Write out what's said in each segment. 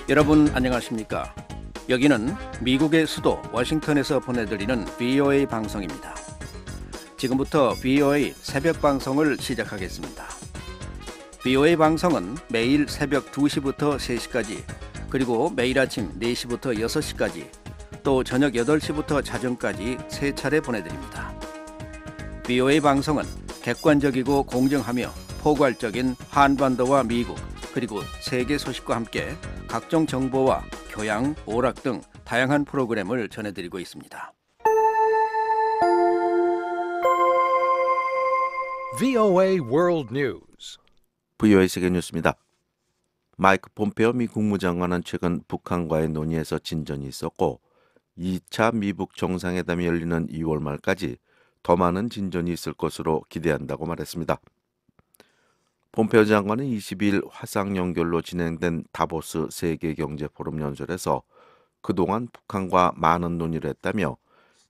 여러분 안녕하십니까? 여기는 미국의 수도 워싱턴에서 보내드리는 VOA 방송입니다. 지금부터 VOA 새벽 방송을 시작하겠습니다. VOA 방송은 매일 새벽 2시부터 3시까지, 그리고 매일 아침 4시부터 6시까지, 또 저녁 8시부터 자정까지 3차례 보내드립니다. VOA 방송은 객관적이고 공정하며 포괄적인 한반도와 미국, 그리고 세계 소식과 함께 각종 정보와 교양, 오락 등 다양한 프로그램을 전해드리고 있습니다. VOA World News. VOA 세계 뉴스입니다. 마이크 폼페오 미 국무장관은 최근 북한과의 논의에서 진전이 있었고 2차 미북 정상회담이 열리는 2월 말까지 더 많은 진전이 있을 것으로 기대한다고 말했습니다. 폼페오 장관은 22일 화상 연결로 진행된 다보스 세계경제포럼 연설에서 그동안 북한과 많은 논의를 했다며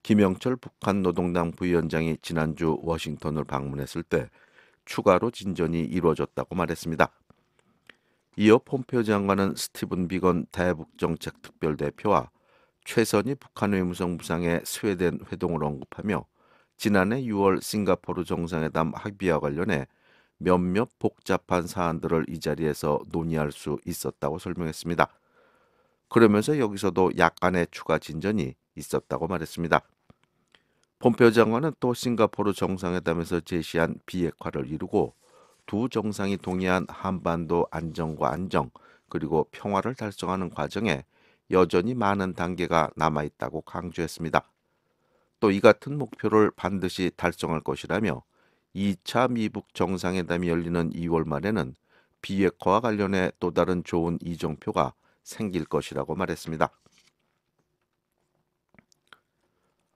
김영철 북한 노동당 부위원장이 지난주 워싱턴을 방문했을 때 추가로 진전이 이루어졌다고 말했습니다. 이어 폼페오 장관은 스티븐 비건 대북정책 특별대표와 최선희 북한 외무성 부상의 스웨덴 회동을 언급하며 지난해 6월 싱가포르 정상회담 합의와 관련해 몇몇 복잡한 사안들을 이 자리에서 논의할 수 있었다고 설명했습니다. 그러면서 여기서도 약간의 추가 진전이 있었다고 말했습니다. 폼페오 장관은 또 싱가포르 정상회담에서 제시한 비핵화를 이루고 두 정상이 동의한 한반도 안정과 안정 그리고 평화를 달성하는 과정에 여전히 많은 단계가 남아있다고 강조했습니다. 또 이 같은 목표를 반드시 달성할 것이라며 2차 미북 정상회담이 열리는 2월 말에는 비핵화와 관련해 또 다른 좋은 이정표가 생길 것이라고 말했습니다.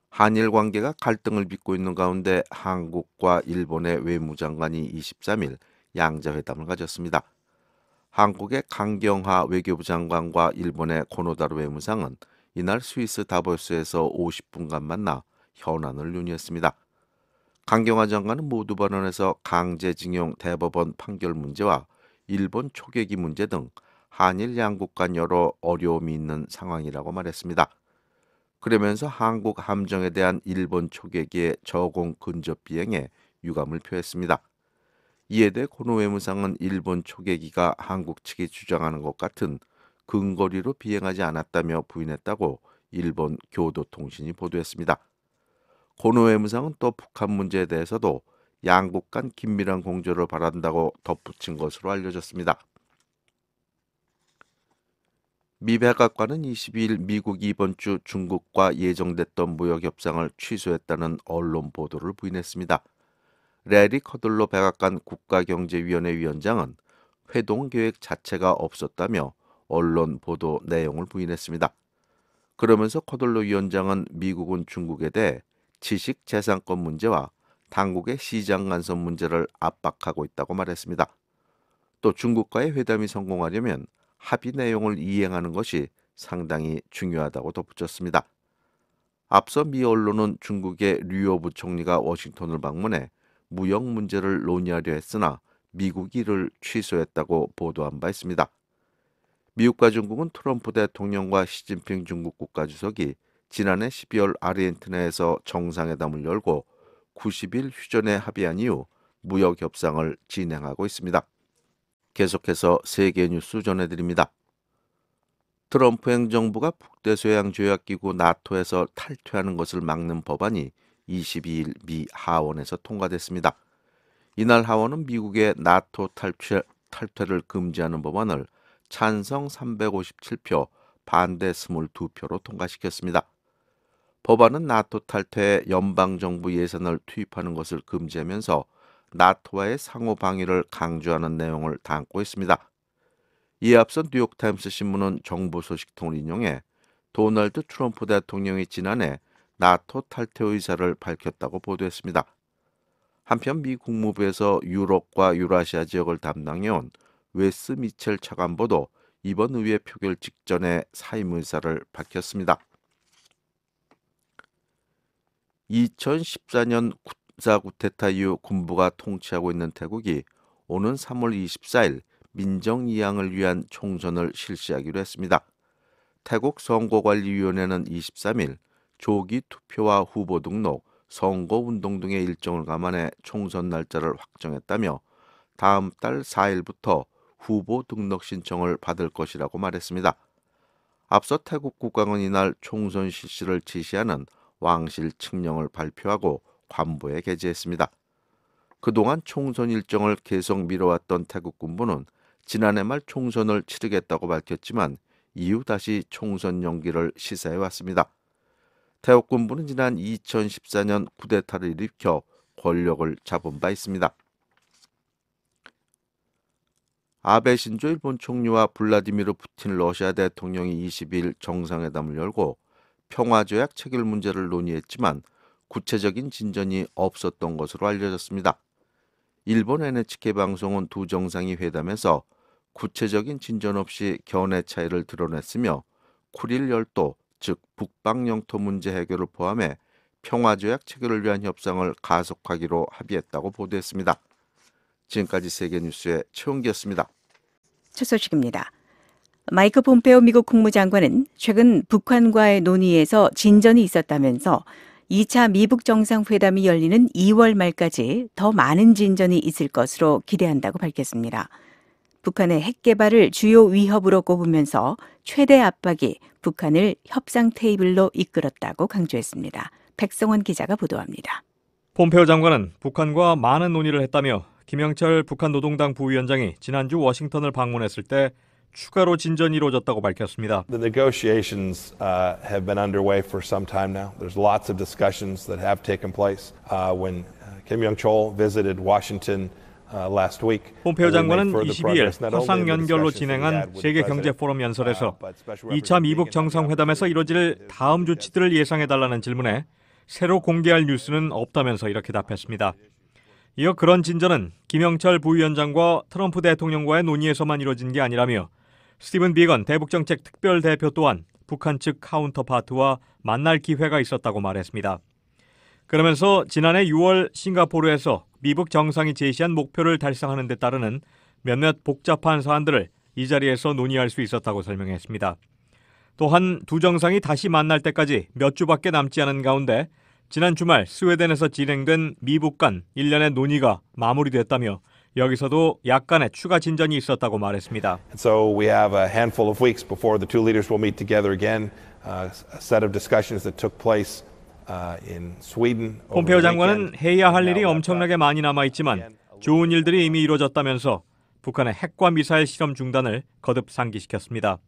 한일 관계가 갈등을 빚고 있는 가운데 한국과 일본의 외무장관이 23일 양자회담을 가졌습니다. 한국의 강경화 외교부 장관과 일본의 고노다로 외무상은 이날 스위스 다보스에서 50분간 만나 현안을 논의했습니다. 강경화 장관은 모두 발언에서 강제징용 대법원 판결 문제와 일본 초계기 문제 등 한일 양국 간 여러 어려움이 있는 상황이라고 말했습니다. 그러면서 한국 함정에 대한 일본 초계기의 저공 근접 비행에 유감을 표했습니다. 이에 대해 고노 외무상은 일본 초계기가 한국 측이 주장하는 것 같은 근거리로 비행하지 않았다며 부인했다고 일본 교도통신이 보도했습니다. 고노 외무상은 또 북한 문제에 대해서도 양국 간 긴밀한 공조를 바란다고 덧붙인 것으로 알려졌습니다. 미 백악관은 22일 미국이 이번 주 중국과 예정됐던 무역 협상을 취소했다는 언론 보도를 부인했습니다. 레리 커들로 백악관 국가경제위원회 위원장은 회동 계획 자체가 없었다며 언론 보도 내용을 부인했습니다. 그러면서 커들로 위원장은 미국은 중국에 대해 지식재산권 문제와 당국의 시장 간섭 문제를 압박하고 있다고 말했습니다. 또 중국과의 회담이 성공하려면 합의 내용을 이행하는 것이 상당히 중요하다고 덧붙였습니다. 앞서 미 언론은 중국의 류오 부총리가 워싱턴을 방문해 무역 문제를 논의하려 했으나 미국이 이를 취소했다고 보도한 바 있습니다. 미국과 중국은 트럼프 대통령과 시진핑 중국 국가주석이 지난해 12월 아르헨티나에서 정상회담을 열고 90일 휴전에 합의한 이후 무역 협상을 진행하고 있습니다. 계속해서 세계 뉴스 전해드립니다. 트럼프 행정부가 북대서양 조약기구 나토에서 탈퇴하는 것을 막는 법안이 22일 미 하원에서 통과됐습니다. 이날 하원은 미국의 나토 탈퇴를 금지하는 법안을 찬성 357표, 반대 22표로 통과시켰습니다. 법안은 나토 탈퇴에 연방정부 예산을 투입하는 것을 금지하면서 나토와의 상호 방위를 강조하는 내용을 담고 있습니다. 이에 앞서 뉴욕타임스 신문은 정부 소식통을 인용해 도널드 트럼프 대통령이 지난해 나토 탈퇴 의사를 밝혔다고 보도했습니다. 한편 미 국무부에서 유럽과 유라시아 지역을 담당해온 웨스 미첼 차관보도 이번 의회 표결 직전에 사임 의사를 밝혔습니다. 2014년 군사 쿠데타 이후 군부가 통치하고 있는 태국이 오는 3월 24일 민정 이양을 위한 총선을 실시하기로 했습니다. 태국 선거관리위원회는 23일 조기 투표와 후보 등록, 선거운동 등의 일정을 감안해 총선 날짜를 확정했다며 다음 달 4일부터 후보 등록 신청을 받을 것이라고 말했습니다. 앞서 태국 국방은 이날 총선 실시를 지시하는 왕실 칙령을 발표하고 관보에 게재했습니다. 그동안 총선 일정을 계속 미뤄왔던 태국 군부는 지난해 말 총선을 치르겠다고 밝혔지만 이후 다시 총선 연기를 시사해왔습니다. 태국 군부는 지난 2014년 쿠데타를 일으켜 권력을 잡은 바 있습니다. 아베 신조 일본 총리와 블라디미르 푸틴 러시아 대통령이 20일 정상회담을 열고 평화조약 체결 문제를 논의했지만 구체적인 진전이 없었던 것으로 알려졌습니다. 일본 NHK 방송은 두 정상이 회담에서 구체적인 진전 없이 견해 차이를 드러냈으며 쿠릴 열도, 즉 북방 영토 문제 해결을 포함해 평화조약 체결을 위한 협상을 가속하기로 합의했다고 보도했습니다. 지금까지 세계뉴스의 최홍기였습니다. 첫 소식입니다. 마이크 폼페오 미국 국무장관은 최근 북한과의 논의에서 진전이 있었다면서 2차 미북 정상회담이 열리는 2월 말까지 더 많은 진전이 있을 것으로 기대한다고 밝혔습니다. 북한의 핵 개발을 주요 위협으로 꼽으면서 최대 압박이 북한을 협상 테이블로 이끌었다고 강조했습니다. 백성원 기자가 보도합니다. 폼페오 장관은 북한과 많은 논의를 했다며 김영철 북한 노동당 부위원장이 지난주 워싱턴을 방문했을 때 추가로 진전이 이루어졌다고 밝혔습니다. The negotiations have been underway for some time now. There's lots of discussions that have taken place. When Kim Young-chol visited Washington last week. 폼페오 장관은 22일 화상 연결로 진행한 세계 경제 포럼 연설에서 2차 미북 정상회담에서 이뤄질 다음 조치들을 예상해달라는 질문에 새로 공개할 뉴스는 없다면서 이렇게 답했습니다. 이어 그런 진전은 김영철 부위원장과 트럼프 대통령과의 논의에서만 이뤄진 게 아니라며 스티븐 비건 대북정책 특별대표 또한 북한 측 카운터파트와 만날 기회가 있었다고 말했습니다. 그러면서 지난해 6월 싱가포르에서 미북 정상이 제시한 목표를 달성하는 데 따르는 몇몇 복잡한 사안들을 이 자리에서 논의할 수 있었다고 설명했습니다. 또한 두 정상이 다시 만날 때까지 몇 주밖에 남지 않은 가운데 지난 주말 스웨덴에서 진행된 미북 간 일련의 논의가 마무리됐다며 여기서도 약간의 추가 진전이 있었다고 말했습니다. So we have a handful of weeks before the two leaders will meet together again. A set of discussions that took place in Sweden. 폼페오 장관은 해야 할 일이 엄청나게 많이 남아있지만 좋은 일들이 이미 이루어졌다면서 북한의 핵과 미사일 실험 중단을 거듭 상기시켰습니다.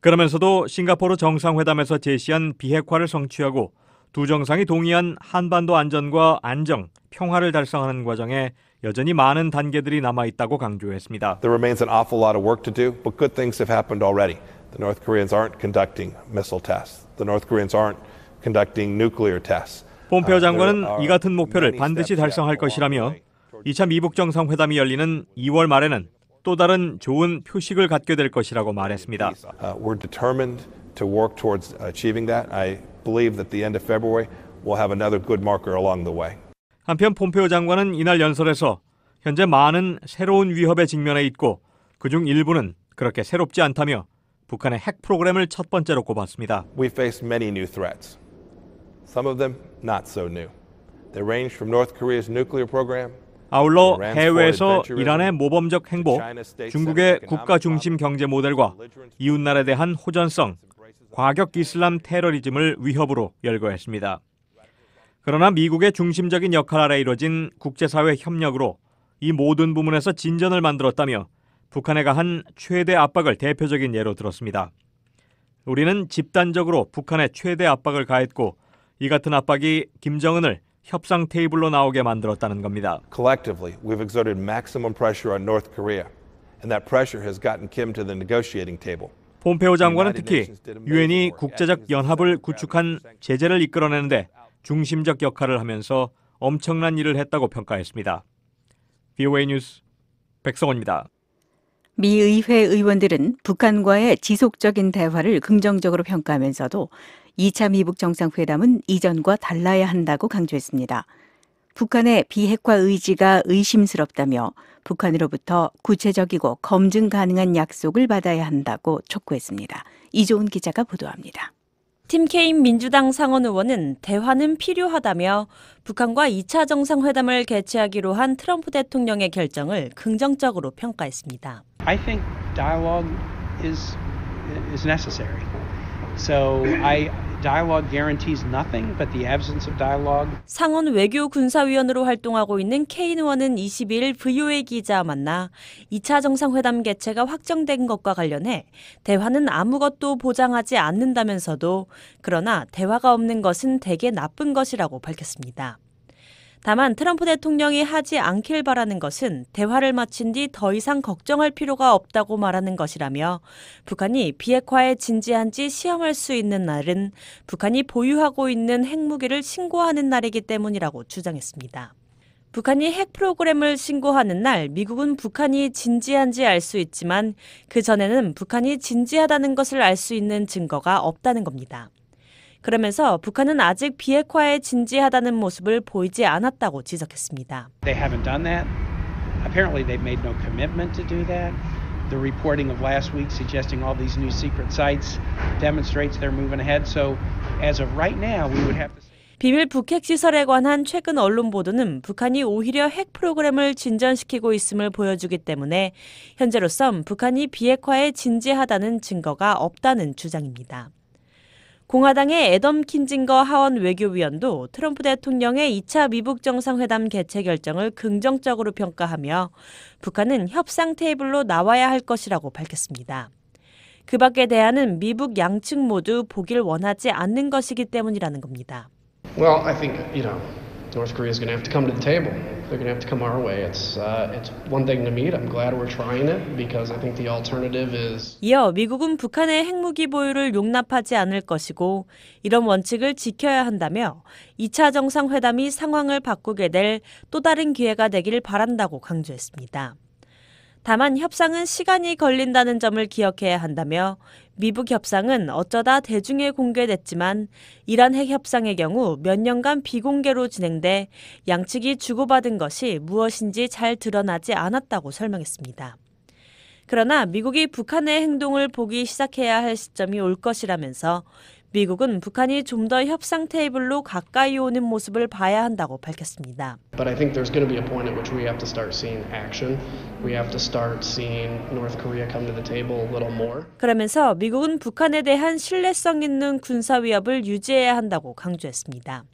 그러면서도 싱가포르 정상회담에서 제시한 비핵화를 성취하고 두 정상이 동의한 한반도 안전과 안정, 평화를 달성하는 과정에 여전히 많은 단계들이 남아있다고 강조했습니다. There remains an awful lot of work to do, but good things have happened already. The North Koreans aren't conducting missile tests. The North Koreans aren't conducting nuclear tests. 폼페오 장관은 이 같은 목표를 반드시 달성할 것이라며 2차 미북 정상회담이 열리는 2월 말에는 또 다른 좋은 표식을 갖게 될 것이라고 말했습니다. We're determined to work towards achieving that. I believe that the end of February we'll have another good marker along the way. 한편 폼페오 장관은 이날 연설에서 현재 많은 새로운 위협에 직면해 있고 그중 일부는 그렇게 새롭지 않다며 북한의 핵 프로그램을 첫 번째로 꼽았습니다. We face many new threats. Some of them not so new. They range from North Korea's nuclear program. 아울러 해외에서 이란의 모범적 행보, 중국의 국가 중심 경제 모델과 이웃나라에 대한 호전성, 과격 이슬람 테러리즘을 위협으로 열거했습니다. 그러나 미국의 중심적인 역할 아래 이뤄진 국제사회 협력으로 이 모든 부문에서 진전을 만들었다며 북한에 가한 최대 압박을 대표적인 예로 들었습니다. 우리는 집단적으로 북한에 최대 압박을 가했고 이 같은 압박이 김정은을 협상 테이블로 나오게 만들었다는 겁니다. Collectively, we've exerted maximum pressure on North Korea, and that pressure has gotten Kim to the negotiating table. 폼페오 장관은 특히 유엔이 국제적 연합을 구축한 제재를 이끌어내는데 중심적 역할을 하면서 엄청난 일을 했다고 평가했습니다. VOA 뉴스 백성원입니다. 미 의회 의원들은 북한과의 지속적인 대화를 긍정적으로 평가하면서도 2차 미북 정상회담은 이전과 달라야 한다고 강조했습니다. 북한의 비핵화 의지가 의심스럽다며 북한으로부터 구체적이고 검증 가능한 약속을 받아야 한다고 촉구했습니다. 이조은 기자가 보도합니다. 팀 케인 민주당 상원 의원은 대화는 필요하다며 북한과 2차 정상회담을 개최하기로 한 트럼프 대통령의 결정을 긍정적으로 평가했습니다. I think dialogue is necessary. So dialogue guarantees nothing but the absence of dialogue. 상원 외교군사위원으로 활동하고 있는 케인 의원은 22일 VOA 기자와 만나 2차 정상회담 개최가 확정된 것과 관련해 대화는 아무것도 보장하지 않는다면서도 그러나 대화가 없는 것은 대개 나쁜 것이라고 밝혔습니다. 다만 트럼프 대통령이 하지 않길 바라는 것은 대화를 마친 뒤 더 이상 걱정할 필요가 없다고 말하는 것이라며 북한이 비핵화에 진지한지 시험할 수 있는 날은 북한이 보유하고 있는 핵무기를 신고하는 날이기 때문이라고 주장했습니다. 북한이 핵 프로그램을 신고하는 날 미국은 북한이 진지한지 알 수 있지만 그 전에는 북한이 진지하다는 것을 알 수 있는 증거가 없다는 겁니다. 그러면서 북한은 아직 비핵화에 진지하다는 모습을 보이지 않았다고 지적했습니다. They haven't done that. Apparently they've made no commitment to do that. The reporting of last week suggesting all these new secret sites demonstrates they're moving ahead. So as of right now, we would have to say 비밀 북핵 시설에 관한 최근 언론 보도는 북한이 오히려 핵 프로그램을 진전시키고 있음을 보여주기 때문에 현재로선 북한이 비핵화에 진지하다는 증거가 없다는 주장입니다. 공화당의 애덤 킨징거 하원 외교위원도 트럼프 대통령의 2차 미북 정상회담 개최 결정을 긍정적으로 평가하며 북한은 협상 테이블로 나와야 할 것이라고 밝혔습니다. 그 밖의 대안은 미북 양측 모두 보길 원하지 않는 것이기 때문이라는 겁니다. Well, I think, North Korea is going to have to come to the table. They're going to have to come our way. It's one thing to meet. I'm glad we're trying it because I think the alternative is. 이어 미국은 북한의 핵무기 보유를 용납하지 않을 것이고 이런 원칙을 지켜야 한다며 2차 정상회담이 상황을 바꾸게 될 또 다른 기회가 되길 바란다고 강조했습니다. 다만 협상은 시간이 걸린다는 점을 기억해야 한다며 미북 협상은 어쩌다 대중에 공개됐지만 이란 핵 협상의 경우 몇 년간 비공개로 진행돼 양측이 주고받은 것이 무엇인지 잘 드러나지 않았다고 설명했습니다. 그러나 미국이 북한의 행동을 보기 시작해야 할 시점이 올 것이라면서 미국은 북한이 좀 더 협상 테이블로 가까이 오는 모습을 봐야 한다고 밝혔습니다. But I think there's going to be a point at which we have to start seeing action. We have to start seeing North Korea come to the table a little more. 그러면서 미국은 북한에 대한 신뢰성 있는 군사 위협을 유지해야 한다고 강조했습니다.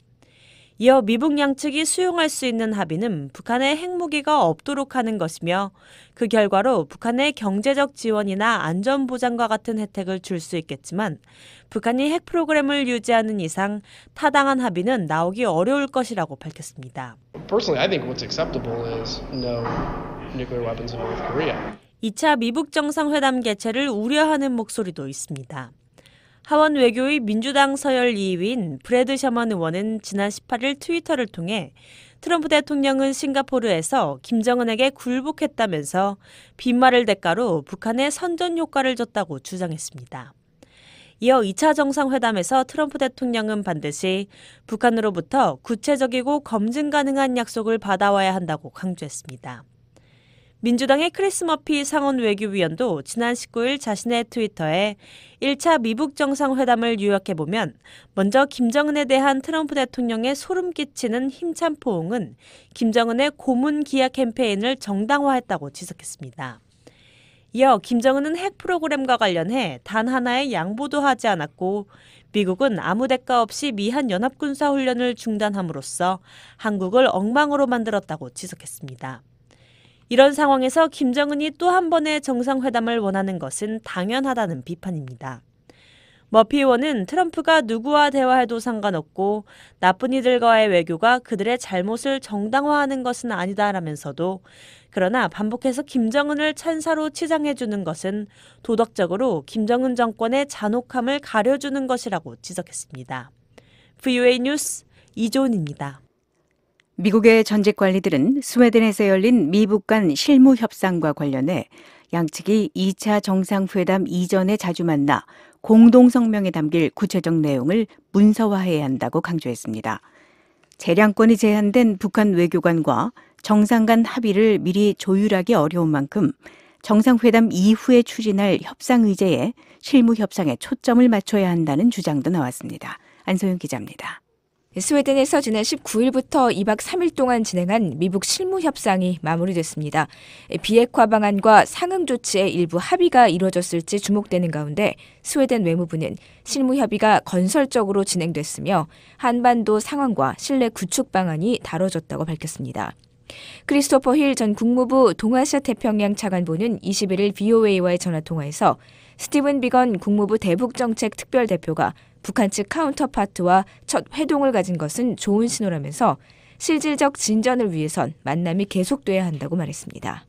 이어 미북 양측이 수용할 수 있는 합의는 북한의 핵무기가 없도록 하는 것이며 그 결과로 북한의 경제적 지원이나 안전보장과 같은 혜택을 줄 수 있겠지만 북한이 핵 프로그램을 유지하는 이상 타당한 합의는 나오기 어려울 것이라고 밝혔습니다. Personally, I think what's acceptable is no nuclear weapons in North Korea. 2차 미북 정상회담 개최를 우려하는 목소리도 있습니다. 하원 외교의 민주당 서열 2위인 브래드 셔먼 의원은 지난 18일 트위터를 통해 트럼프 대통령은 싱가포르에서 김정은에게 굴복했다면서 빈말을 대가로 북한에 선전 효과를 줬다고 주장했습니다. 이어 2차 정상회담에서 트럼프 대통령은 반드시 북한으로부터 구체적이고 검증 가능한 약속을 받아와야 한다고 강조했습니다. 민주당의 크리스 머피 상원 외교위원도 지난 19일 자신의 트위터에 1차 미북 정상회담을 요약해보면 먼저 김정은에 대한 트럼프 대통령의 소름 끼치는 힘찬 포옹은 김정은의 고문 기약 캠페인을 정당화했다고 지적했습니다. 이어 김정은은 핵 프로그램과 관련해 단 하나의 양보도 하지 않았고 미국은 아무 대가 없이 미한 연합군사훈련을 중단함으로써 한국을 엉망으로 만들었다고 지적했습니다. 이런 상황에서 김정은이 또 한 번의 정상회담을 원하는 것은 당연하다는 비판입니다. 머피 의원은 트럼프가 누구와 대화해도 상관없고 나쁜 이들과의 외교가 그들의 잘못을 정당화하는 것은 아니다라면서도 그러나 반복해서 김정은을 찬사로 치장해주는 것은 도덕적으로 김정은 정권의 잔혹함을 가려주는 것이라고 지적했습니다. VOA 뉴스 이조은입니다. 미국의 전직 관리들은 스웨덴에서 열린 미북 간 실무 협상과 관련해 양측이 2차 정상회담 이전에 자주 만나 공동성명에 담길 구체적 내용을 문서화해야 한다고 강조했습니다. 재량권이 제한된 북한 외교관과 정상 간 합의를 미리 조율하기 어려운 만큼 정상회담 이후에 추진할 협상 의제에 실무 협상에 초점을 맞춰야 한다는 주장도 나왔습니다. 안소영 기자입니다. 스웨덴에서 지난 19일부터 2박 3일 동안 진행한 미북 실무 협상이 마무리됐습니다. 비핵화 방안과 상응 조치의 일부 합의가 이뤄졌을지 주목되는 가운데 스웨덴 외무부는 실무 협의가 건설적으로 진행됐으며 한반도 상황과 신뢰 구축 방안이 다뤄졌다고 밝혔습니다. 크리스토퍼 힐 전 국무부 동아시아 태평양 차관보는 21일 VOA와의 전화통화에서 스티븐 비건 국무부 대북정책 특별대표가 북한 측 카운터파트와 첫 회동을 가진 것은 좋은 신호라면서 실질적 진전을 위해선 만남이 계속돼야 한다고 말했습니다.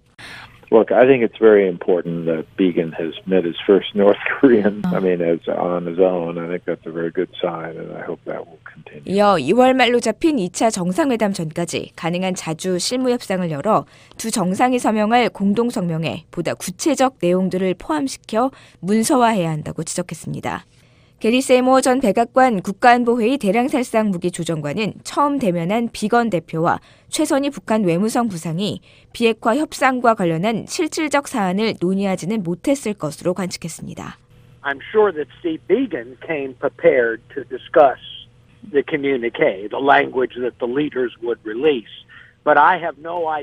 Look, I think it's very important that Began has met his first North Korean, as on his own. I think that's a very good sign, and I hope that will continue. 이어 2월 말로 잡힌 2차 정상회담 전까지 가능한 자주 실무 협상을 열어 두 정상이 서명할 공동 성명에 보다 구체적 내용들을 포함시켜 문서화해야 한다고 지적했습니다. 게리 세이모어 전 백악관 국가안보회의 대량살상 무기조정관은 처음 대면한 비건 대표와 최선희 북한 외무성 부상이 비핵화 협상과 관련한 실질적 사안을 논의하지는 못했을 것으로 관측했습니다. I'm sure that Steve Biegun came prepared to discuss the communique, the language that the leaders would release.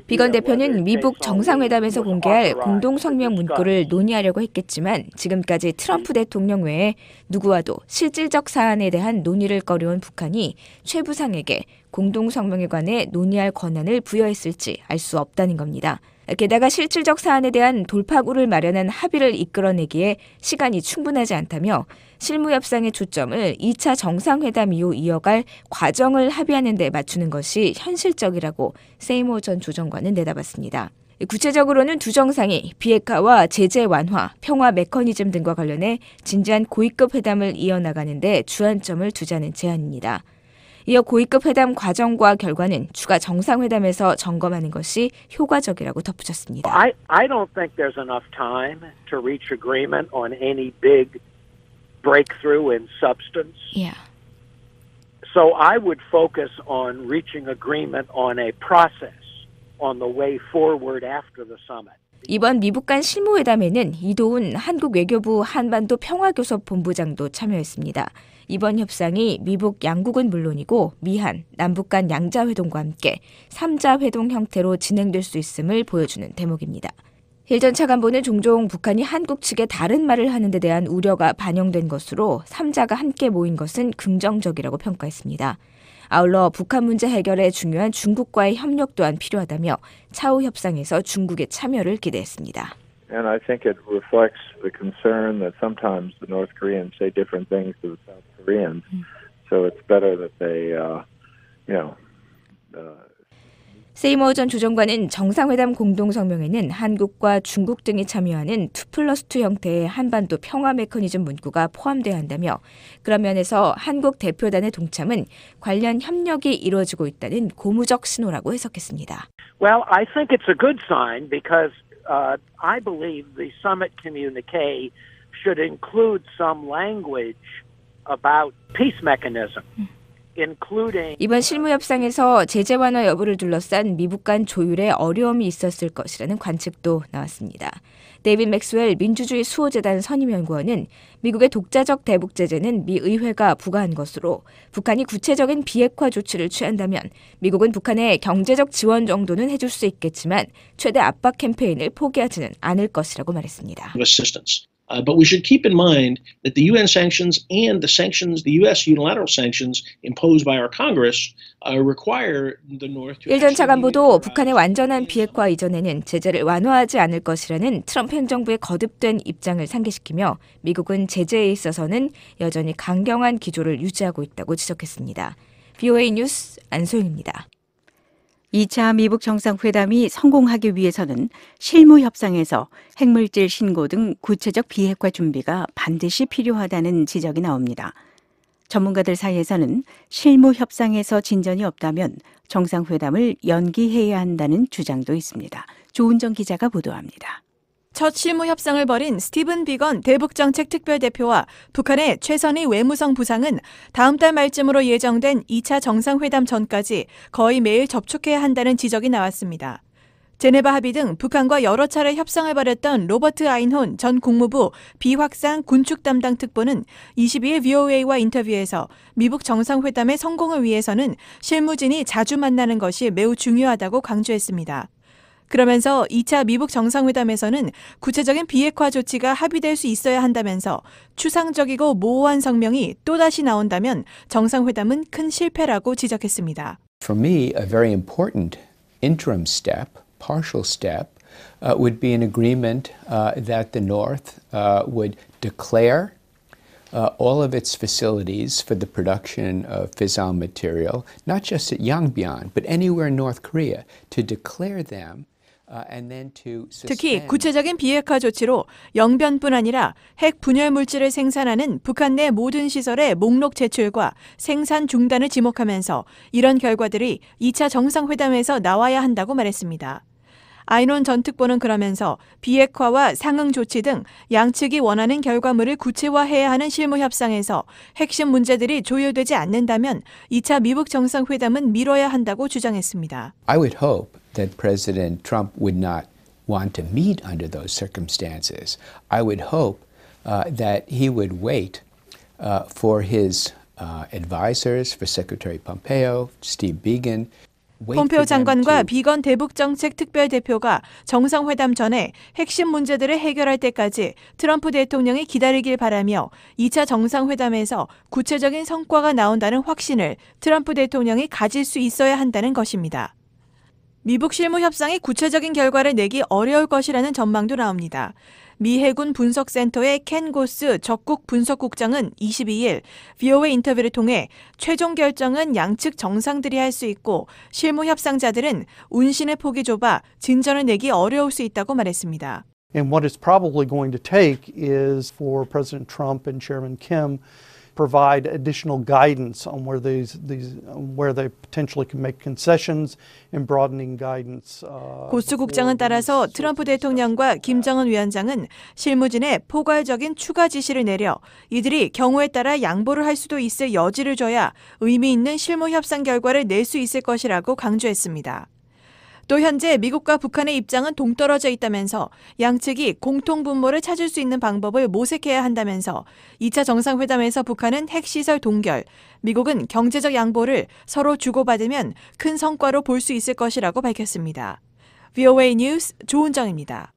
비건 대표는 미북 정상회담에서 공개할 공동성명 문구를 논의하려고 했겠지만 지금까지 트럼프 대통령 외에 누구와도 실질적 사안에 대한 논의를 꺼려온 북한이 최 부상에게 공동성명에 관해 논의할 권한을 부여했을지 알 수 없다는 겁니다. 게다가 실질적 사안에 대한 돌파구를 마련한 합의를 이끌어내기에 시간이 충분하지 않다며 실무 협상의 초점을 2차 정상회담 이후 이어갈 과정을 합의하는 데 맞추는 것이 현실적이라고 세이모 전 조정관은 내다봤습니다. 구체적으로는 두 정상이 비핵화와 제재 완화, 평화 메커니즘 등과 관련해 진지한 고위급 회담을 이어나가는 데 주안점을 두자는 제안입니다. 이어 고위급 회담 과정과 결과는 추가 정상회담에서 점검하는 것이 효과적이라고 덧붙였습니다. I don't think there's enough time to reach agreement on any big breakthrough in substance. Yeah. So I would focus on reaching agreement on a process on the way forward after the summit. 이번 미북 간 실무회담에는 이도훈 한국 외교부 한반도 평화교섭 본부장도 참여했습니다. 이번 협상이 미북 양국은 물론이고 미한, 남북 간 양자회동과 함께 3자 회동 형태로 진행될 수 있음을 보여주는 대목입니다. 힐 전 차관보는 종종 북한이 한국 측에 다른 말을 하는 데 대한 우려가 반영된 것으로 3자가 함께 모인 것은 긍정적이라고 평가했습니다. 아울러 북한 문제 해결에 중요한 중국과의 협력 또한 필요하다며 차후 협상에서 중국의 참여를 기대했습니다. And I think it reflects the concern that sometimes the North Koreans say different things to the South Koreans. So it's better that they, 세이모 전 조정관은 정상회담 공동성명에는 한국과 중국 등이 참여하는 2+2 형태의 한반도 평화 메커니즘 문구가 포함돼야 한다며 그런 면에서 한국 대표단의 동참은 관련 협력이 이루어지고 있다는 고무적 신호라고 해석했습니다. Well, I think it's a good sign because I believe the summit communique should include some language about peace mechanism. 이번 실무 협상에서 제재 완화 여부를 둘러싼 미북 간 조율에 어려움이 있었을 것이라는 관측도 나왔습니다. 데이빗 맥스웰 민주주의 수호재단 선임연구원은 미국의 독자적 대북 제재는 미 의회가 부과한 것으로 북한이 구체적인 비핵화 조치를 취한다면 미국은 북한에 경제적 지원 정도는 해줄 수 있겠지만 최대 압박 캠페인을 포기하지는 않을 것이라고 말했습니다. But we should keep in mind that the UN sanctions and the sanctions, the U.S. unilateral sanctions imposed by our Congress require the North to... 일 전 차관보도 북한의 완전한 비핵화 이전에는 제재를 완화하지 않을 것이라는 트럼프 행정부의 거듭된 입장을 상기시키며 미국은 제재에 있어서는 여전히 강경한 기조를 유지하고 있다고 지적했습니다. VOA 뉴스 안소영입니다. 2차 미북 정상회담이 성공하기 위해서는 실무 협상에서 핵물질 신고 등 구체적 비핵화 준비가 반드시 필요하다는 지적이 나옵니다. 전문가들 사이에서는 실무 협상에서 진전이 없다면 정상회담을 연기해야 한다는 주장도 있습니다. 조은정 기자가 보도합니다. 첫 실무 협상을 벌인 스티븐 비건 대북정책 특별대표와 북한의 최선희 외무성 부상은 다음 달 말쯤으로 예정된 2차 정상회담 전까지 거의 매일 접촉해야 한다는 지적이 나왔습니다. 제네바 합의 등 북한과 여러 차례 협상을 벌였던 로버트 아인혼 전 국무부 비확산 군축 담당 특보는 22일 VOA와 인터뷰에서 미북 정상회담의 성공을 위해서는 실무진이 자주 만나는 것이 매우 중요하다고 강조했습니다. 그러면서 2차 미북 정상회담에서는 구체적인 비핵화 조치가 합의될 수 있어야 한다면서 추상적이고 모호한 성명이 또다시 나온다면 정상회담은 큰 실패라고 지적했습니다. For me, a very important interim step, partial step, would be an agreement that the North would declare all of its facilities for the production of fissile material, not just at Yongbyon, but anywhere in North Korea, to declare them. 특히 구체적인 비핵화 조치로 영변뿐 아니라 핵 분열 물질을 생산하는 북한 내 모든 시설의 목록 제출과 생산 중단을 지목하면서 이런 결과들이 2차 정상회담에서 나와야 한다고 말했습니다. 아인혼 전 특보는 그러면서 비핵화와 상응 조치 등 양측이 원하는 결과물을 구체화해야 하는 실무 협상에서 핵심 문제들이 조율되지 않는다면 2차 미북 정상회담은 미뤄야 한다고 주장했습니다. I would hope that President Trump would not want to meet under those circumstances. I would hope that he would wait for his advisors, for Secretary Pompeo, Steve Biegun. 폼페오 장관과 비건 대북정책 특별대표가 정상회담 전에 핵심 문제들을 해결할 때까지 트럼프 대통령이 기다리길 바라며 2차 정상회담에서 구체적인 성과가 나온다는 확신을 트럼프 대통령이 가질 수 있어야 한다는 것입니다. 미북 실무 협상이 구체적인 결과를 내기 어려울 것이라는 전망도 나옵니다. 미 해군 분석센터의 켄 고스 적국 분석국장은 22일 VOA 인터뷰를 통해 최종 결정은 양측 정상들이 할 수 있고 실무 협상자들은 운신의 폭이 좁아 진전을 내기 어려울 수 있다고 말했습니다. And what it's probably going to take is for President Trump and Chairman Kim provide additional guidance on where where they potentially can make concessions and broadening guidance. 고스 국장은 따라서 트럼프 대통령과 김정은 위원장은 실무진에 포괄적인 추가 지시를 내려 이들이 경우에 따라 양보를 할 수도 있을 여지를 줘야 의미 있는 실무 협상 결과를 낼 수 있을 것이라고 강조했습니다. 또 현재 미국과 북한의 입장은 동떨어져 있다면서 양측이 공통 분모를 찾을 수 있는 방법을 모색해야 한다면서 2차 정상회담에서 북한은 핵시설 동결, 미국은 경제적 양보를 서로 주고받으면 큰 성과로 볼 수 있을 것이라고 밝혔습니다. VOA 뉴스 조은정입니다.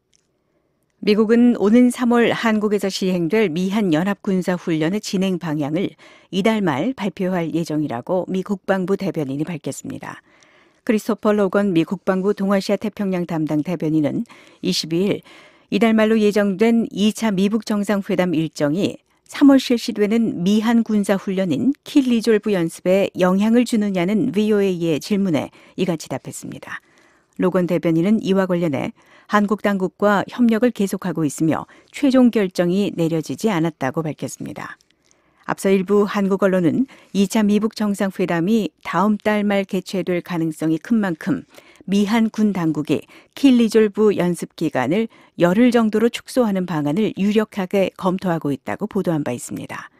미국은 오는 3월 한국에서 시행될 미한 연합군사훈련의 진행 방향을 이달 말 발표할 예정이라고 미 국방부 대변인이 밝혔습니다. 크리스토퍼 로건 미 국방부 동아시아 태평양 담당 대변인은 22일 이달 말로 예정된 2차 미북 정상회담 일정이 3월 실시되는 미한 군사훈련인 킬리졸브 연습에 영향을 주느냐는 VOA의 질문에 이같이 답했습니다. 로건 대변인은 이와 관련해 한국 당국과 협력을 계속하고 있으며 최종 결정이 내려지지 않았다고 밝혔습니다. 앞서 일부 한국 언론은 2차 미북 정상회담이 다음 달 말 개최될 가능성이 큰 만큼 미한 군 당국이 킬리졸브 연습 기간을 열흘 정도로 축소하는 방안을 유력하게 검토하고 있다고 보도한 바 있습니다.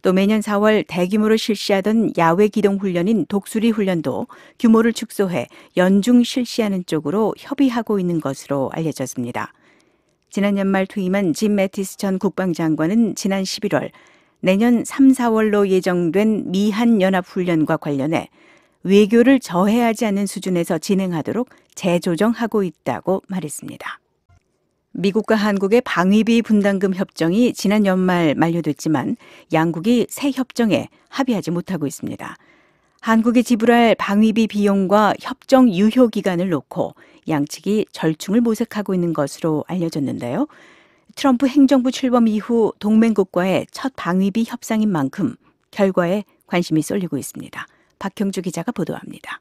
또 매년 4월 대규모로 실시하던 야외 기동 훈련인 독수리 훈련도 규모를 축소해 연중 실시하는 쪽으로 협의하고 있는 것으로 알려졌습니다. 지난 연말 퇴임한 짐 매티스 전 국방장관은 지난 11월 내년 3, 4월로 예정된 미한 연합훈련과 관련해 외교를 저해하지 않는 수준에서 진행하도록 재조정하고 있다고 말했습니다. 미국과 한국의 방위비 분담금 협정이 지난 연말 만료됐지만 양국이 새 협정에 합의하지 못하고 있습니다. 한국이 지불할 방위비 비용과 협정 유효 기간을 놓고 양측이 절충을 모색하고 있는 것으로 알려졌는데요. 트럼프 행정부 출범 이후 동맹국과의 첫 방위비 협상인 만큼 결과에 관심이 쏠리고 있습니다. 박형주 기자가 보도합니다.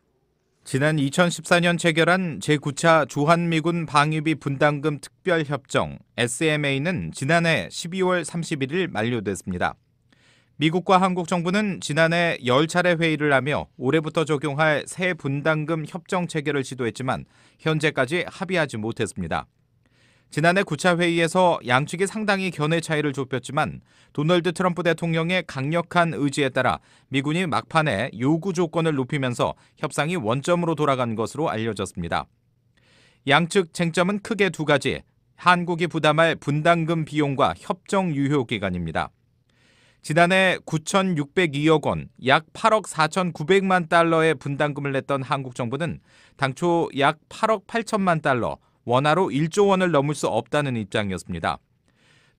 지난 2014년 체결한 제9차 주한미군 방위비 분담금 특별협정 SMA는 지난해 12월 31일 만료됐습니다. 미국과 한국 정부는 지난해 10차례 회의를 하며 올해부터 적용할 새 분담금 협정 체결을 시도했지만 현재까지 합의하지 못했습니다. 지난해 9차 회의에서 양측이 상당히 견해 차이를 좁혔지만 도널드 트럼프 대통령의 강력한 의지에 따라 미군이 막판에 요구 조건을 높이면서 협상이 원점으로 돌아간 것으로 알려졌습니다. 양측 쟁점은 크게 두 가지, 한국이 부담할 분담금 비용과 협정 유효 기간입니다. 지난해 9,602억 원, 약 8억 4,900만 달러의 분담금을 냈던 한국 정부는 당초 약 8억 8천만 달러, 원화로 1조 원을 넘을 수 없다는 입장이었습니다.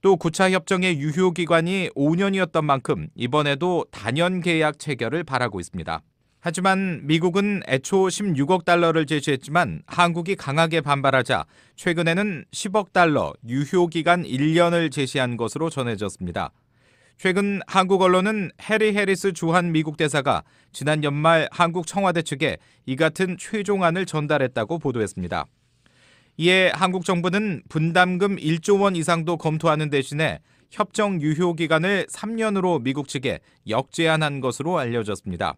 또 9차 협정의 유효 기간이 5년이었던 만큼 이번에도 단연 계약 체결을 바라고 있습니다. 하지만 미국은 애초 16억 달러를 제시했지만 한국이 강하게 반발하자 최근에는 10억 달러, 유효 기간 1년을 제시한 것으로 전해졌습니다. 최근 한국 언론은 해리 해리스 주한 미국 대사가 지난 연말 한국 청와대 측에 이 같은 최종안을 전달했다고 보도했습니다. 이에 한국 정부는 분담금 1조 원 이상도 검토하는 대신에 협정 유효 기간을 3년으로 미국 측에 역제한한 것으로 알려졌습니다.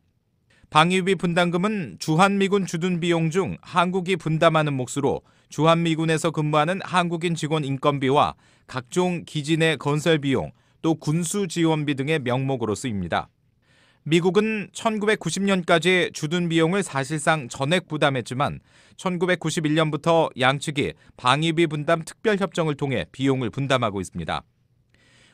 방위비 분담금은 주한미군 주둔 비용 중 한국이 분담하는 몫으로 주한미군에서 근무하는 한국인 직원 인건비와 각종 기지 내 건설 비용, 또 군수 지원비 등의 명목으로 쓰입니다. 미국은 1990년까지 주둔 비용을 사실상 전액 부담했지만 1991년부터 양측이 방위비 분담 특별협정을 통해 비용을 분담하고 있습니다.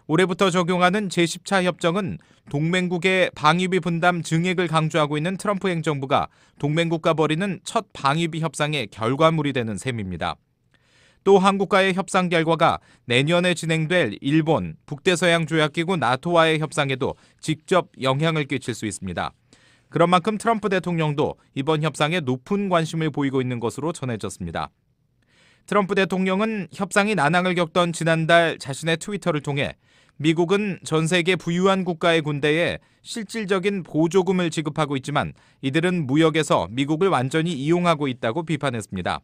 올해부터 적용하는 제10차 협정은 동맹국의 방위비 분담 증액을 강조하고 있는 트럼프 행정부가 동맹국과 벌이는 첫 방위비 협상의 결과물이 되는 셈입니다. 또 한국과의 협상 결과가 내년에 진행될 일본, 북대서양조약기구 나토와의 협상에도 직접 영향을 끼칠 수 있습니다. 그런 만큼 트럼프 대통령도 이번 협상에 높은 관심을 보이고 있는 것으로 전해졌습니다. 트럼프 대통령은 협상이 난항을 겪던 지난달 자신의 트위터를 통해 미국은 전 세계 부유한 국가의 군대에 실질적인 보조금을 지급하고 있지만 이들은 무역에서 미국을 완전히 이용하고 있다고 비판했습니다.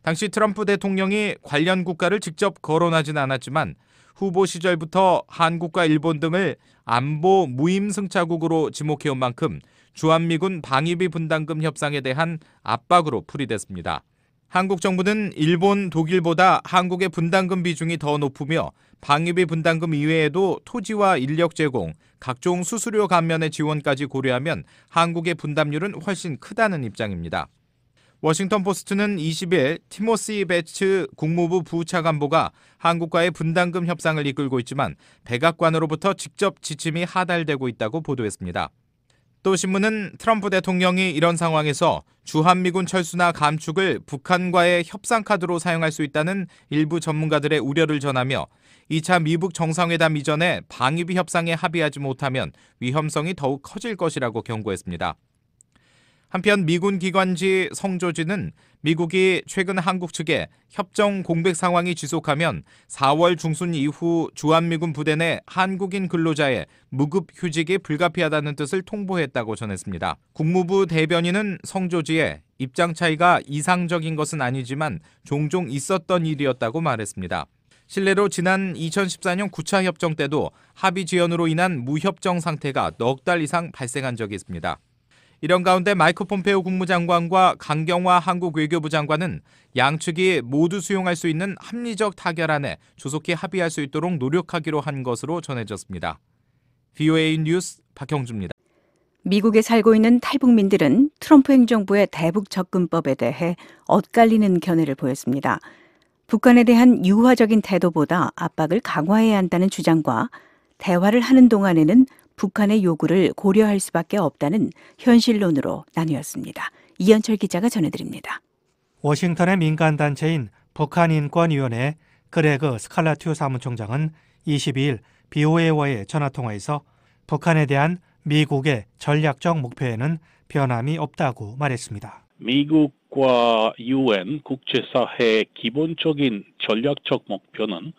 당시 트럼프 대통령이 관련 국가를 직접 거론하진 않았지만 후보 시절부터 한국과 일본 등을 안보 무임승차국으로 지목해온 만큼 주한미군 방위비 분담금 협상에 대한 압박으로 풀이됐습니다. 한국 정부는 일본, 독일보다 한국의 분담금 비중이 더 높으며 방위비 분담금 이외에도 토지와 인력 제공, 각종 수수료 감면의 지원까지 고려하면 한국의 분담률은 훨씬 크다는 입장입니다. 워싱턴 포스트는 20일 티모시 베츠 국무부 부차관보가 한국과의 분담금 협상을 이끌고 있지만 백악관으로부터 직접 지침이 하달되고 있다고 보도했습니다. 또 신문은 트럼프 대통령이 이런 상황에서 주한미군 철수나 감축을 북한과의 협상 카드로 사용할 수 있다는 일부 전문가들의 우려를 전하며 2차 미북 정상회담 이전에 방위비 협상에 합의하지 못하면 위험성이 더욱 커질 것이라고 경고했습니다. 한편 미군 기관지 성조지는 미국이 최근 한국 측에 협정 공백 상황이 지속하면 4월 중순 이후 주한미군 부대 내 한국인 근로자의 무급 휴직이 불가피하다는 뜻을 통보했다고 전했습니다. 국무부 대변인은 성조지에 입장 차이가 이상적인 것은 아니지만 종종 있었던 일이었다고 말했습니다. 실례로 지난 2014년 9차 협정 때도 합의 지연으로 인한 무협정 상태가 넉 달 이상 발생한 적이 있습니다. 이런 가운데 마이크 폼페오 국무장관과 강경화 한국 외교부 장관은 양측이 모두 수용할 수 있는 합리적 타결안에 조속히 합의할 수 있도록 노력하기로 한 것으로 전해졌습니다. VOA 뉴스 박형주입니다. 미국에 살고 있는 탈북민들은 트럼프 행정부의 대북 접근법에 대해 엇갈리는 견해를 보였습니다. 북한에 대한 유화적인 태도보다 압박을 강화해야 한다는 주장과 대화를 하는 동안에는 북한의 요구를 고려할 수밖에 없다는 현실론으로 나뉘었습니다. 이현철 기자가 전해드립니다. 워싱턴의 민간단체인 북한인권위원회 그레그 스칼라튜 사무총장은 22일 BOA와의 전화통화에서 북한에 대한 미국의 전략적 목표에는 변함이 없다고 말했습니다. 미국과 UN 국제사회의 기본적인 전략적 목표는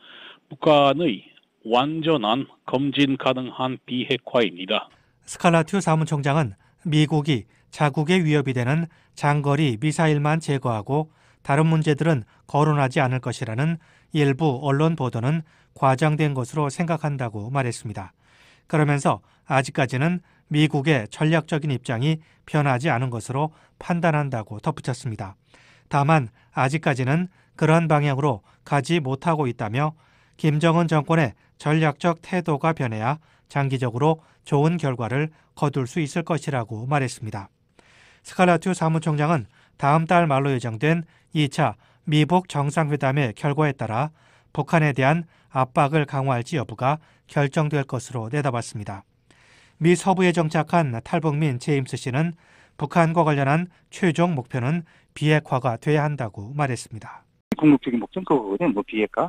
북한의 완전한 검진 가능한 비핵화입니다. 스칼라튜 사무총장은 미국이 자국의 위협이 되는 장거리 미사일만 제거하고 다른 문제들은 거론하지 않을 것이라는 일부 언론 보도는 과장된 것으로 생각한다고 말했습니다. 그러면서 아직까지는 미국의 전략적인 입장이 변하지 않은 것으로 판단한다고 덧붙였습니다. 다만 아직까지는 그런 방향으로 가지 못하고 있다며 김정은 정권의 전략적 태도가 변해야 장기적으로 좋은 결과를 거둘 수 있을 것이라고 말했습니다. 스칼라튜 사무총장은 다음 달 말로 예정된 2차 미북 정상회담의 결과에 따라 북한에 대한 압박을 강화할지 여부가 결정될 것으로 내다봤습니다. 미 서부에 정착한 탈북민 제임스 씨는 북한과 관련한 최종 목표는 비핵화가 돼야 한다고 말했습니다. 궁극적인 목표는 그거거든요. 비핵화,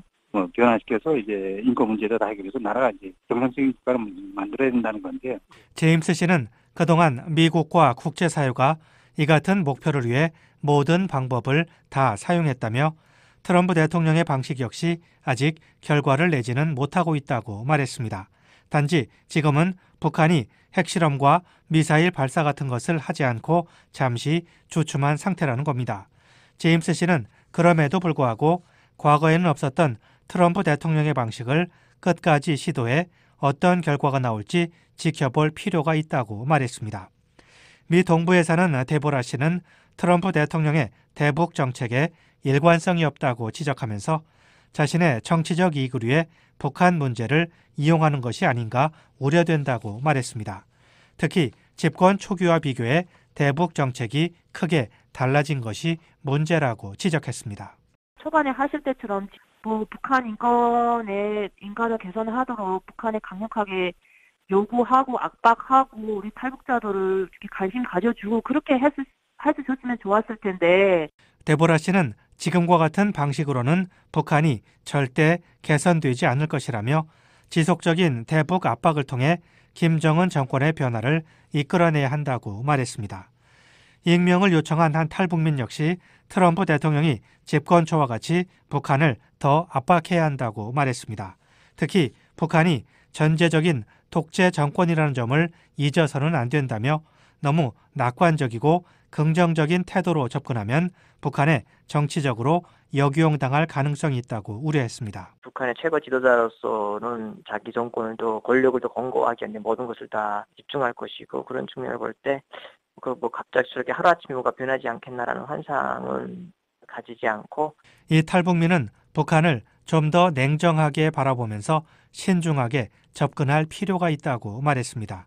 변화시켜서 이제 인권 문제를 다 해결해서 나라가 이제 정상적인 국가를 만들어야 된다는 건데. 제임스 씨는 그동안 미국과 국제사회가 이 같은 목표를 위해 모든 방법을 다 사용했다며 트럼프 대통령의 방식 역시 아직 결과를 내지는 못하고 있다고 말했습니다. 단지 지금은 북한이 핵실험과 미사일 발사 같은 것을 하지 않고 잠시 주춤한 상태라는 겁니다. 제임스 씨는 그럼에도 불구하고 과거에는 없었던 트럼프 대통령의 방식을 끝까지 시도해 어떤 결과가 나올지 지켜볼 필요가 있다고 말했습니다. 미 동부에 사는 데보라 씨는 트럼프 대통령의 대북 정책에 일관성이 없다고 지적하면서 자신의 정치적 이익을 위해 북한 문제를 이용하는 것이 아닌가 우려된다고 말했습니다. 특히 집권 초기와 비교해 대북 정책이 크게 달라진 것이 문제라고 지적했습니다. 초반에 하실 때처럼 북한 인권을 개선하도록 북한에 강력하게 요구하고 압박하고 우리 탈북자들을 이렇게 관심 가져주고 그렇게 해주셨으면 좋았을 텐데. 데보라 씨는 지금과 같은 방식으로는 북한이 절대 개선되지 않을 것이라며 지속적인 대북 압박을 통해 김정은 정권의 변화를 이끌어내야 한다고 말했습니다. 익명을 요청한 한 탈북민 역시 트럼프 대통령이 집권 초와 같이 북한을 더 압박해야 한다고 말했습니다. 특히 북한이 전제적인 독재 정권이라는 점을 잊어서는 안 된다며 너무 낙관적이고 긍정적인 태도로 접근하면 북한에 정치적으로 역이용당할 가능성이 있다고 우려했습니다. 북한의 최고 지도자로서는 자기 정권을 더 권력을 더 권고하기 위한 모든 것을 다 집중할 것이고 그런 측면을 볼 때 갑자기 저렇게 하루아침에 뭐가 변하지 않겠나라는 환상은 가지지 않고 이 탈북민은 북한을 좀 더 냉정하게 바라보면서 신중하게 접근할 필요가 있다고 말했습니다.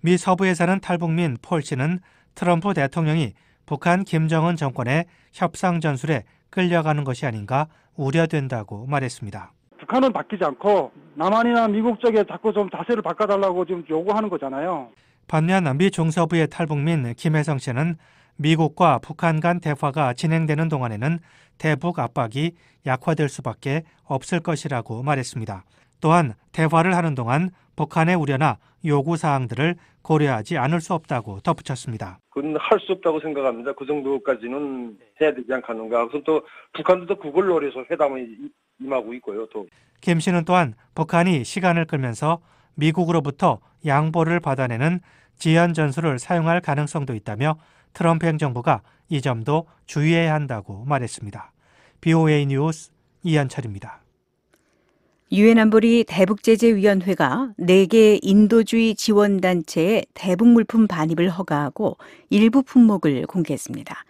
미 서부에 사는 탈북민 폴 씨는 트럼프 대통령이 북한 김정은 정권의 협상 전술에 끌려가는 것이 아닌가 우려된다고 말했습니다. 북한은 바뀌지 않고 남한이나 미국 쪽에 자꾸 좀 자세를 바꿔달라고 지금 요구하는 거잖아요. 반면 미 중서부의 탈북민 김혜성 씨는 미국과 북한 간 대화가 진행되는 동안에는 대북 압박이 약화될 수밖에 없을 것이라고 말했습니다. 또한 대화를 하는 동안 북한의 우려나 요구사항들을 고려하지 않을 수 없다고 덧붙였습니다. 그건 할 수 없다고 생각합니다. 그 정도까지는 해야 되지 않겠는가. 그래서 또 북한도 그걸 노려서 회담을 임하고 있고요. 또 김 씨는 또한 북한이 시간을 끌면서 미국으로부터 양보를 받아내는 지연 전술을 사용할 가능성도 있다며 트럼프 행정부가 이 점도 주의해야 한다고 말했습니다. BOA 뉴스 이현철입니다. 유엔 안보리 대북제재위원회가 4개 인도주의 지원단체의 대북 물품 반입을 허가하고 일부 품목을 공개했습니다.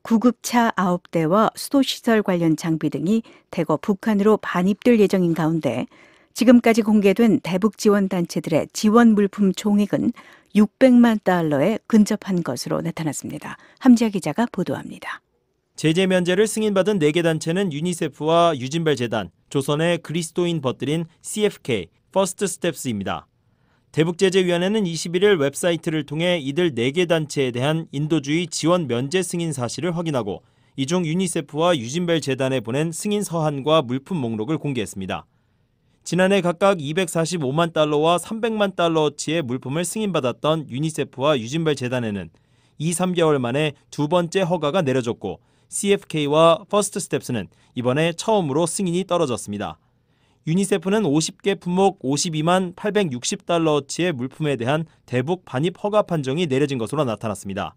구급차 9대와 수도시설 관련 장비 등이 대거 북한으로 반입될 예정인 가운데 지금까지 공개된 대북 지원단체들의 지원 물품 총액은 600만 달러에 근접한 것으로 나타났습니다. 함지아 기자가 보도합니다. 제재 면제를 승인받은 4개 단체는 유니세프와 유진벨 재단, 조선의 그리스도인 벗들인 CFK, 퍼스트 스텝스입니다. 대북제재위원회는 21일 웹사이트를 통해 이들 4개 단체에 대한 인도주의 지원 면제 승인 사실을 확인하고 이 중 유니세프와 유진벨 재단에 보낸 승인 서한과 물품 목록을 공개했습니다. 지난해 각각 245만 달러와 300만 달러어치의 물품을 승인받았던 유니세프와 유진벨 재단에는 2-3개월 만에 두 번째 허가가 내려졌고 CFK와 퍼스트 스텝스는 이번에 처음으로 승인이 떨어졌습니다. 유니세프는 50개 품목 52만 860달러어치의 물품에 대한 대북 반입 허가 판정이 내려진 것으로 나타났습니다.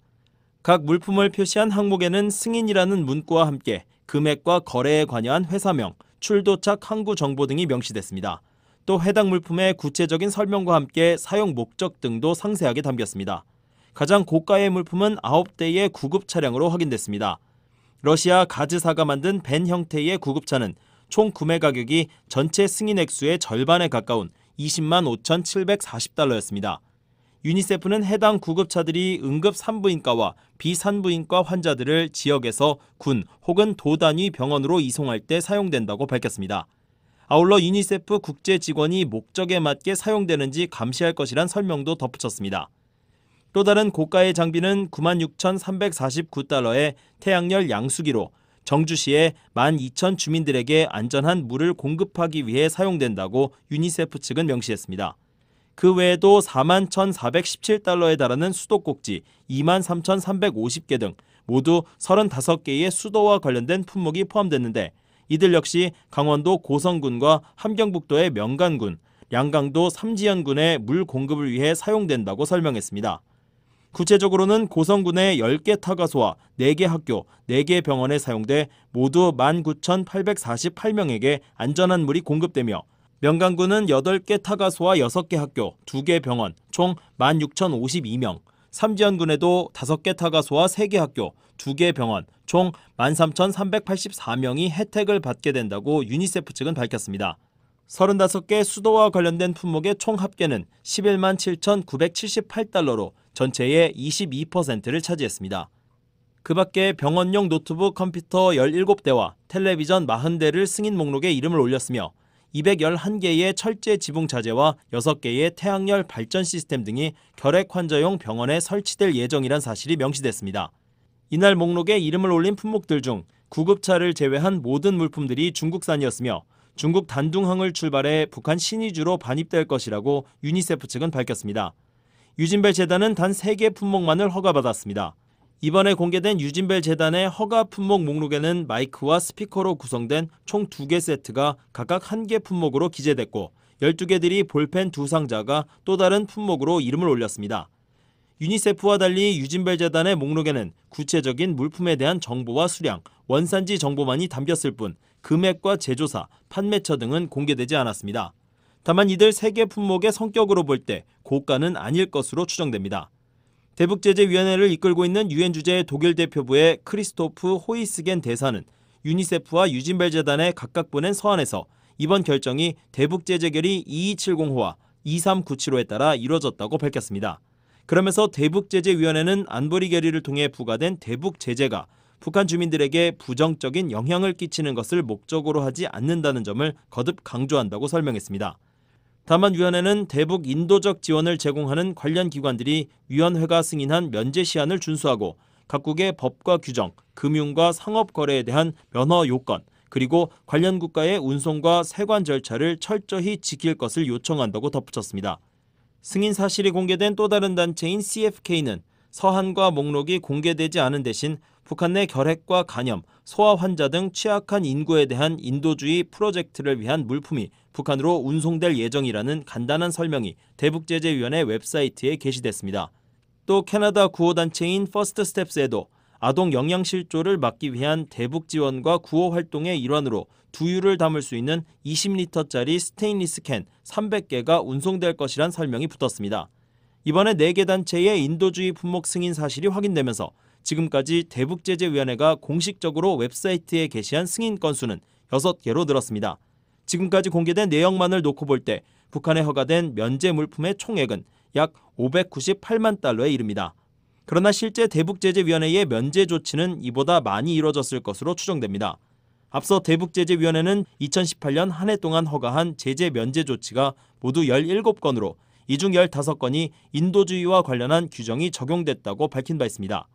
각 물품을 표시한 항목에는 승인이라는 문구와 함께 금액과 거래에 관여한 회사명, 출도착 항구 정보 등이 명시됐습니다. 또 해당 물품의 구체적인 설명과 함께 사용 목적 등도 상세하게 담겼습니다. 가장 고가의 물품은 9대의 구급 차량으로 확인됐습니다. 러시아 가즈사가 만든 벤 형태의 구급차는 총 구매 가격이 전체 승인 액수의 절반에 가까운 20만 5,740달러였습니다. 유니세프는 해당 구급차들이 응급 산부인과와 비산부인과 환자들을 지역에서 군 혹은 도 단위 병원으로 이송할 때 사용된다고 밝혔습니다. 아울러 유니세프 국제 직원이 목적에 맞게 사용되는지 감시할 것이란 설명도 덧붙였습니다. 또 다른 고가의 장비는 96,349달러의 태양열 양수기로 정주시의 12,000 주민들에게 안전한 물을 공급하기 위해 사용된다고 유니세프 측은 명시했습니다. 그 외에도 41,417달러에 달하는 수도꼭지 23,350개 등 모두 35개의 수도와 관련된 품목이 포함됐는데 이들 역시 강원도 고성군과 함경북도의 명간군, 양강도 삼지연군의 물 공급을 위해 사용된다고 설명했습니다. 구체적으로는 고성군의 10개 타가소와 4개 학교, 4개 병원에 사용돼 모두 19,848명에게 안전한 물이 공급되며 명강군은 8개 타가소와 6개 학교, 2개 병원, 총 16,052명, 삼지연군에도 5개 타가소와 3개 학교, 2개 병원, 총 13,384명이 혜택을 받게 된다고 유니세프 측은 밝혔습니다. 35개 수도와 관련된 품목의 총 합계는 11만 7,978달러로 전체의 22%를 차지했습니다. 그 밖에 병원용 노트북 컴퓨터 17대와 텔레비전 40대를 승인 목록에 이름을 올렸으며 211개의 철제 지붕 자재와 6개의 태양열 발전 시스템 등이 결핵 환자용 병원에 설치될 예정이란 사실이 명시됐습니다. 이날 목록에 이름을 올린 품목들 중 구급차를 제외한 모든 물품들이 중국산이었으며 중국 단둥항을 출발해 북한 신의주로 반입될 것이라고 유니세프 측은 밝혔습니다. 유진벨 재단은 단 3개 품목만을 허가받았습니다. 이번에 공개된 유진벨 재단의 허가 품목 목록에는 마이크와 스피커로 구성된 총 2개 세트가 각각 1개 품목으로 기재됐고 12개들이 볼펜 2상자가 또 다른 품목으로 이름을 올렸습니다. 유니세프와 달리 유진벨 재단의 목록에는 구체적인 물품에 대한 정보와 수량, 원산지 정보만이 담겼을 뿐 금액과 제조사, 판매처 등은 공개되지 않았습니다. 다만 이들 3개 품목의 성격으로 볼 때 고가는 아닐 것으로 추정됩니다. 대북제재위원회를 이끌고 있는 유엔 주재 독일 대표부의 크리스토프 호이스겐 대사는 유니세프와 유진벨 재단에 각각 보낸 서한에서 이번 결정이 대북제재결의 2270호와 2397호에 따라 이루어졌다고 밝혔습니다. 그러면서 대북제재위원회는 안보리 결의를 통해 부과된 대북제재가 북한 주민들에게 부정적인 영향을 끼치는 것을 목적으로 하지 않는다는 점을 거듭 강조한다고 설명했습니다. 다만 위원회는 대북 인도적 지원을 제공하는 관련 기관들이 위원회가 승인한 면제 시한을 준수하고 각국의 법과 규정, 금융과 상업 거래에 대한 면허 요건, 그리고 관련 국가의 운송과 세관 절차를 철저히 지킬 것을 요청한다고 덧붙였습니다. 승인 사실이 공개된 또 다른 단체인 CFK는 서한과 목록이 공개되지 않은 대신 북한 내 결핵과 간염, 소아 환자 등 취약한 인구에 대한 인도주의 프로젝트를 위한 물품이 북한으로 운송될 예정이라는 간단한 설명이 대북제재위원회 웹사이트에 게시됐습니다. 또 캐나다 구호단체인 퍼스트 스텝스에도 아동 영양실조를 막기 위한 대북 지원과 구호 활동의 일환으로 두유를 담을 수 있는 20리터짜리 스테인리스 캔 300개가 운송될 것이란 설명이 붙었습니다. 이번에 4개 단체의 인도주의 품목 승인 사실이 확인되면서 지금까지 대북제재위원회가 공식적으로 웹사이트에 게시한 승인 건수는 6개로 늘었습니다. 지금까지 공개된 내용만을 놓고 볼 때 북한에 허가된 면제 물품의 총액은 약 598만 달러에 이릅니다. 그러나 실제 대북제재위원회의 면제 조치는 이보다 많이 이루어졌을 것으로 추정됩니다. 앞서 대북제재위원회는 2018년 한 해 동안 허가한 제재 면제 조치가 모두 17건으로 이 중 15건이 인도주의와 관련한 규정이 적용됐다고 밝힌 바 있습니다.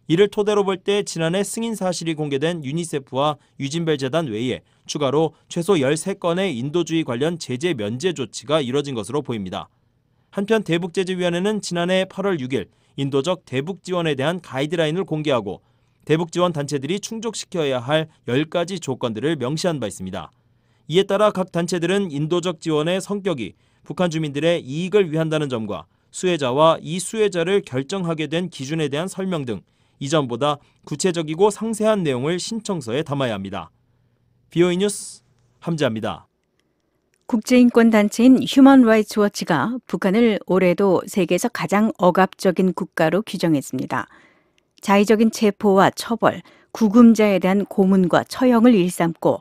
이를 토대로 볼 때 지난해 승인 사실이 공개된 유니세프와 유진벨 재단 외에 추가로 최소 13건의 인도주의 관련 제재 면제 조치가 이뤄진 것으로 보입니다. 한편 대북제재위원회는 지난해 8월 6일 인도적 대북 지원에 대한 가이드라인을 공개하고 대북 지원 단체들이 충족시켜야 할 10가지 조건들을 명시한 바 있습니다. 이에 따라 각 단체들은 인도적 지원의 성격이 북한 주민들의 이익을 위한다는 점과 수혜자와 이 수혜자를 결정하게 된 기준에 대한 설명 등 이전보다 구체적이고 상세한 내용을 신청서에 담아야 합니다. BOE 뉴스 함지아입니다. 국제인권단체인 휴먼 라이츠 워치가 북한을 올해도 세계에서 가장 억압적인 국가로 규정했습니다. 자의적인 체포와 처벌, 구금자에 대한 고문과 처형을 일삼고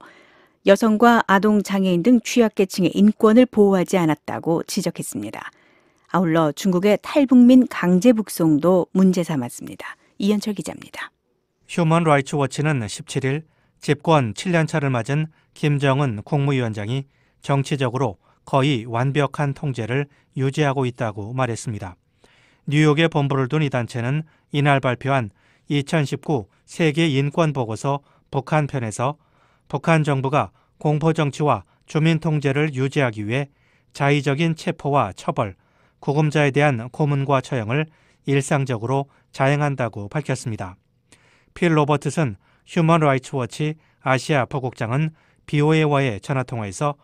여성과 아동 장애인 등 취약계층의 인권을 보호하지 않았다고 지적했습니다. 아울러 중국의 탈북민 강제 북송도 문제 삼았습니다. 이현철 기자입니다. 휴먼 라이츠 워치는 17일 집권 7년차를 맞은 김정은 국무위원장이 정치적으로 거의 완벽한 통제를 유지하고 있다고 말했습니다. 뉴욕에 본부를 둔 이 단체는 이날 발표한 2019 세계 인권 보고서 북한 편에서 북한 정부가 공포정치와 주민 통제를 유지하기 위해 자의적인 체포와 처벌, 구금자에 대한 고문과 처형을 일상적으로 자행한다고 밝혔습니다. 필 로버트슨 휴먼 라이츠 워치 아시아 부국장은 BOA와의 전화통화에서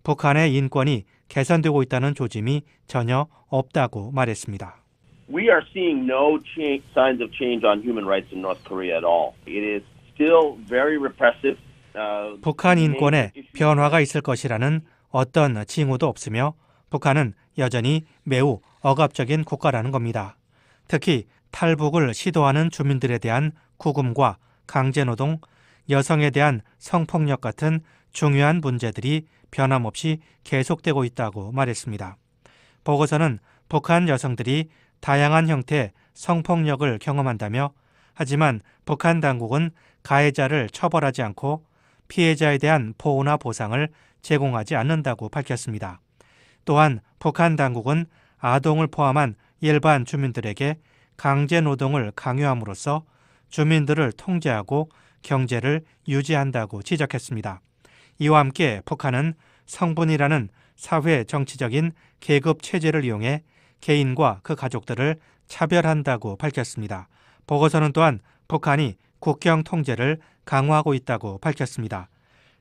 북한의 인권이 개선되고 있다는 조짐이 전혀 없다고 말했습니다. We are seeing no signs of change on human rights in North Korea at all. It is still very repressive. 북한 인권에 변화가 있을 것이라는 어떤 징후도 없으며 북한은 여전히 매우 억압적인 국가라는 겁니다. 특히 탈북을 시도하는 주민들에 대한 구금과 강제노동, 여성에 대한 성폭력 같은 중요한 문제들이 변함없이 계속되고 있다고 말했습니다. 보고서는 북한 여성들이 다양한 형태의 성폭력을 경험한다며 하지만 북한 당국은 가해자를 처벌하지 않고 피해자에 대한 보호나 보상을 제공하지 않는다고 밝혔습니다. 또한 북한 당국은 아동을 포함한 일반 주민들에게 강제 노동을 강요함으로써 주민들을 통제하고 경제를 유지한다고 지적했습니다. 이와 함께 북한은 성분이라는 사회 정치적인 계급 체제를 이용해 개인과 그 가족들을 차별한다고 밝혔습니다. 보고서는 또한 북한이 국경 통제를 강화하고 있다고 밝혔습니다.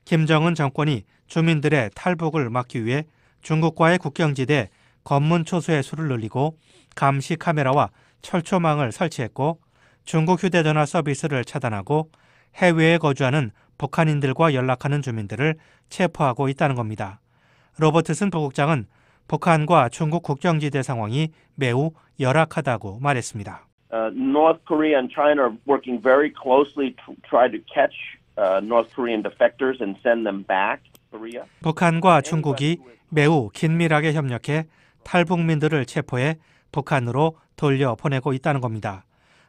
김정은 정권이 주민들의 탈북을 막기 위해 중국과의 국경지대 검문 초소의 수를 늘리고 감시 카메라와 철조망을 설치했고 중국 휴대전화 서비스를 차단하고 해외에 거주하는 북한인들과 연락하는 주민들을 체포하고 있다는 겁니다. 로버트슨 부국장은 북한과 중국 국경지대 상황이 매우 열악하다고 말했습니다. North Korea and China are working very closely to try to catch North Korean defectors and send them back to Korea. 북한과 중국이 매우 긴밀하게 협력해 탈북민들을 체포해 북한으로 돌려보내고 있다는 겁니다.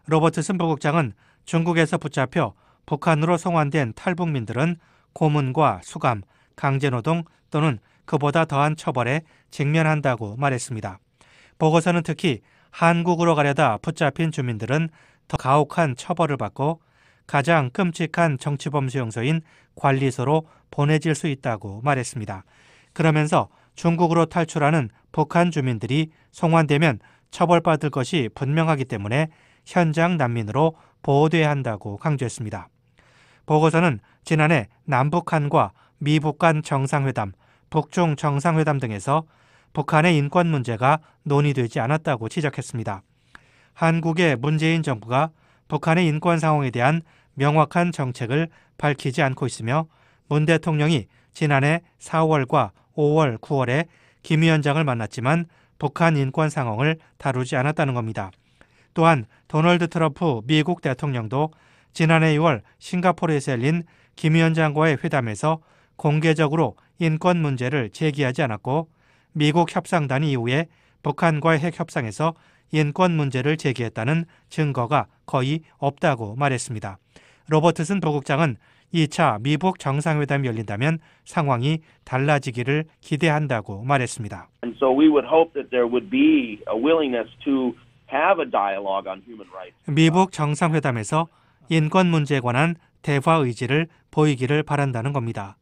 로버트슨 부국장은 중국에서 붙잡혀 북한으로 송환된 탈북민들은 고문과 수감, 강제노동 또는 그보다 더한 처벌에 직면한다고 말했습니다. 보고서는 특히 한국으로 가려다 붙잡힌 주민들은 더 가혹한 처벌을 받고 가장 끔찍한 정치범 수용소인 관리소로 보내질 수 있다고 말했습니다. 그러면서 중국으로 탈출하는 북한 주민들이 송환되면 처벌받을 것이 분명하기 때문에 현장 난민으로 보호돼야 한다고 강조했습니다. 보고서는 지난해 남북한과 미북 간 정상회담, 북중 정상회담 등에서 북한의 인권 문제가 논의되지 않았다고 지적했습니다. 한국의 문재인 정부가 북한의 인권 상황에 대한 명확한 정책을 밝히지 않고 있으며 문 대통령이 지난해 4월과 5월, 9월에 김 위원장을 만났지만 북한 인권 상황을 다루지 않았다는 겁니다. 또한 도널드 트럼프 미국 대통령도 지난해 2월 싱가포르에서 열린 김 위원장과의 회담에서 공개적으로 인권 문제를 제기하지 않았고 미국 협상단이 이후에 북한과의 핵 협상에서 인권 문제를 제기했다는 증거가 거의 없다고 말했습니다. 로버트슨 부국장은 2차 미북 정상회담이 열린다면 상황이 달라지기를 기대한다고 말했습니다. And so we would hope that there would be a willingness to have a dialogue on human rights. 미북 정상회담에서 인권 문제에 관한 대화 의지를 보이기를 바란다는 겁니다.